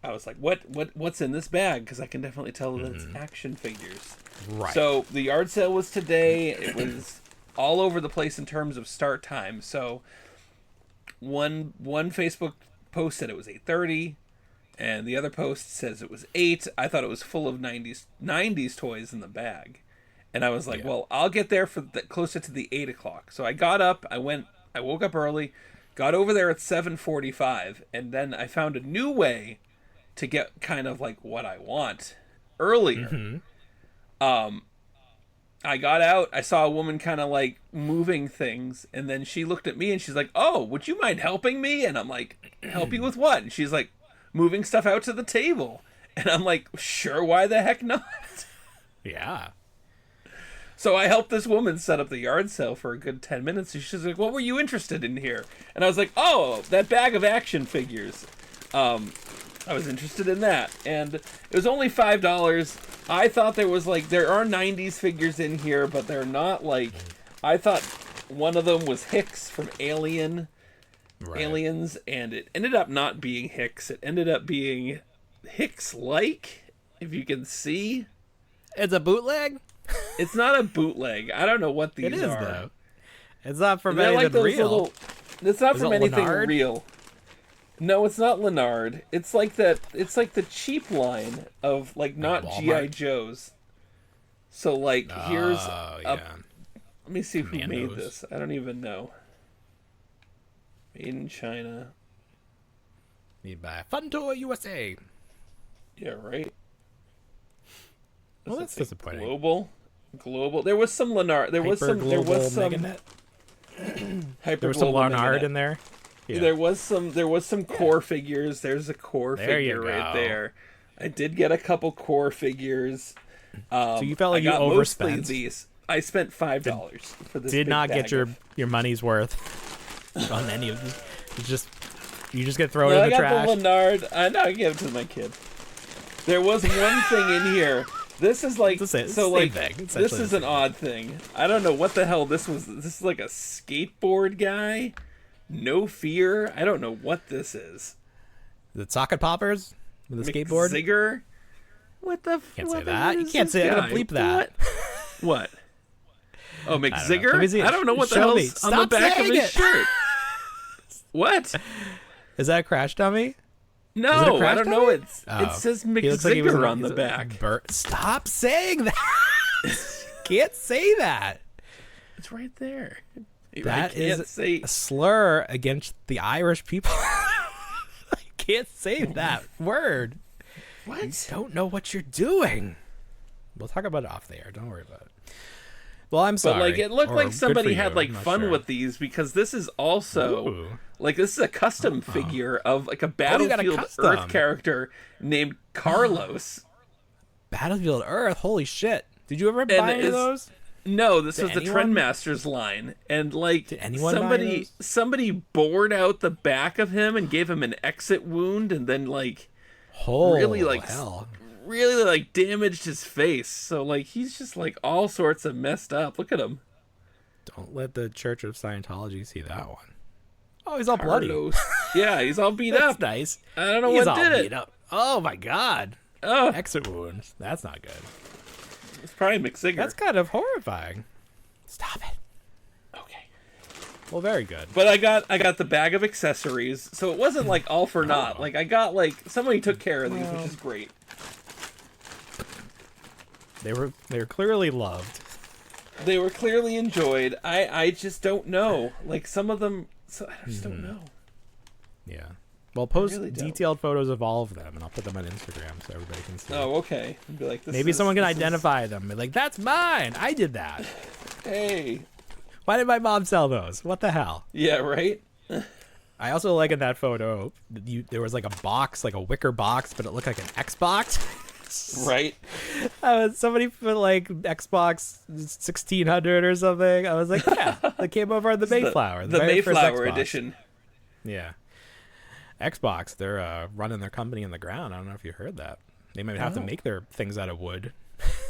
I was like, what's in this bag? Because I can definitely tell that it's action figures. Right. So the yard sale was today. It was all over the place in terms of start time. So one Facebook post said it was 8:30, and the other post says it was 8. I thought it was full of 90s toys in the bag, and I was like, well, I'll get there for closer to the 8 o'clock. So I got up. I woke up early, got over there at 7:45, and then I found a new way to get kind of like what I want earlier. I got out, I saw a woman kind of like moving things, and then she looked at me and she's like, oh, would you mind helping me? And I'm like, help you with what? And she's like, moving stuff out to the table. And I'm like, sure, why the heck not? Yeah. So I helped this woman set up the yard sale for a good 10 minutes. And she's like, what were you interested in here? And I was like, oh, that bag of action figures. I was interested in that, and it was only $5. I thought there are 90s figures in here, but they're not like. I thought one of them was Hicks from Aliens, and it ended up not being Hicks. It ended up being Hicks-like, if you can see. It's a bootleg. It's not a bootleg. I don't know what these are. It is though. It's not from They're anything like real. It's not from anything Leonard? real. No, it's not Leonard. It's like that. It's like the cheap line of like not GI Joes. So like here's let me see who made this. I don't even know. Made in China. Made by Fun Toy USA. Yeah, right. Well, that's disappointing. Global. There was some Leonard. There was some Meganet. There was some Leonard in there. Yeah. There was some core figures. There's a core figure right there. I did get a couple core figures. So you felt like you overspent. These. I spent $5 for this. Did not get your money's worth on any of these. You just get thrown in the trash. I got the Leonard. I know I gave it to my kid. There was one thing in here. This is like this is an odd thing. I don't know what the hell this was. This is like a skateboard guy. No Fear. I don't know what this is. The socket poppers with a skateboard. Zigger. What the? Can't say that. You can't say. I'm gonna bleep that. What? Oh, McZigger. I don't know what the hell's on the back of his shirt. What? Is that a Crash Dummy? No, I don't know. It says McZigger on the back. Stop saying that. Can't say that. It's right there. That is a slur against the Irish people. I can't say that word. What? You don't know what you're doing. We'll talk about it off the air. Don't worry about it. Well, I'm sorry. But like it looked like somebody had like fun with these, because this is also like this is a custom figure of like a Battlefield Earth character named Carlos. Battlefield Earth? Holy shit. Did you ever buy any of those? No, this was the Trendmasters line, and like somebody bored out the back of him and gave him an exit wound, and then like really damaged his face. So like he's just like all sorts of messed up. Look at him. Don't let the Church of Scientology see that one. Oh, he's all bloody. Yeah, he's all beat That's up. Nice. I don't know what did it. Beat up. Oh my god. Oh, exit wounds. That's not good. It's probably McZigger. That's kind of horrifying. Stop it. Okay. Well, very good. But I got the bag of accessories, so it wasn't like all for naught. Like I got like somebody took care of these, which is great. They were clearly loved. They were clearly enjoyed. I just don't know. Like some of them, I just don't know. Yeah. Well, post detailed photos of all of them, and I'll put them on Instagram so everybody can see. Oh, okay. And be like, maybe someone can identify them. Be like, that's mine. I did that. Hey. Why did my mom sell those? What the hell? Yeah, right? I also like in that photo, there was like a box, like a wicker box, but it looked like an Xbox. Right. Somebody put like Xbox 1600 or something. I was like, yeah, that came over on the Mayflower. The Mayflower edition. Yeah. Xbox, they're running their company in the ground. I don't know if you heard that. They might have to make their things out of wood.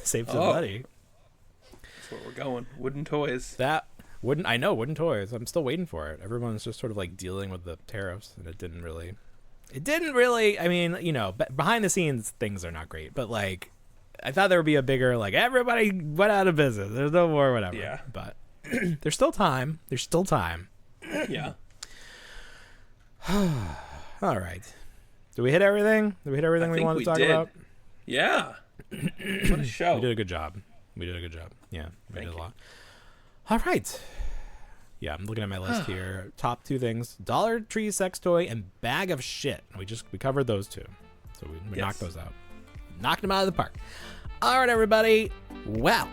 Save some money. That's where we're going. Wooden toys. Wooden toys. I'm still waiting for it. Everyone's just sort of like dealing with the tariffs, and it didn't really, I mean, you know, behind the scenes, things are not great, but like, I thought there would be a bigger, like, everybody went out of business. There's no more, whatever. Yeah. But there's still time. Yeah. All right. Did we hit everything? Did we hit everything we wanted to talk about? Yeah. What a show. We did a good job. Yeah, we did a lot. All right. Yeah, I'm looking at my list here. Top 2 things: Dollar Tree sex toy and bag of shit. We covered those 2. So we knocked those out. Knocked them out of the park. All right, everybody. Well,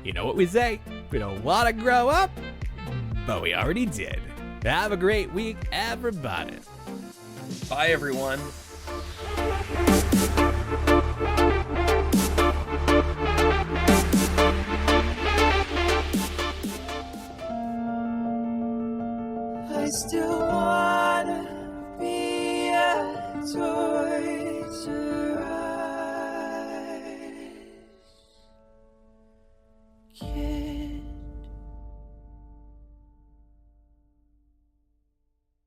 you know what we say. We don't want to grow up, but we already did. Have a great week, everybody. Bye, everyone. I still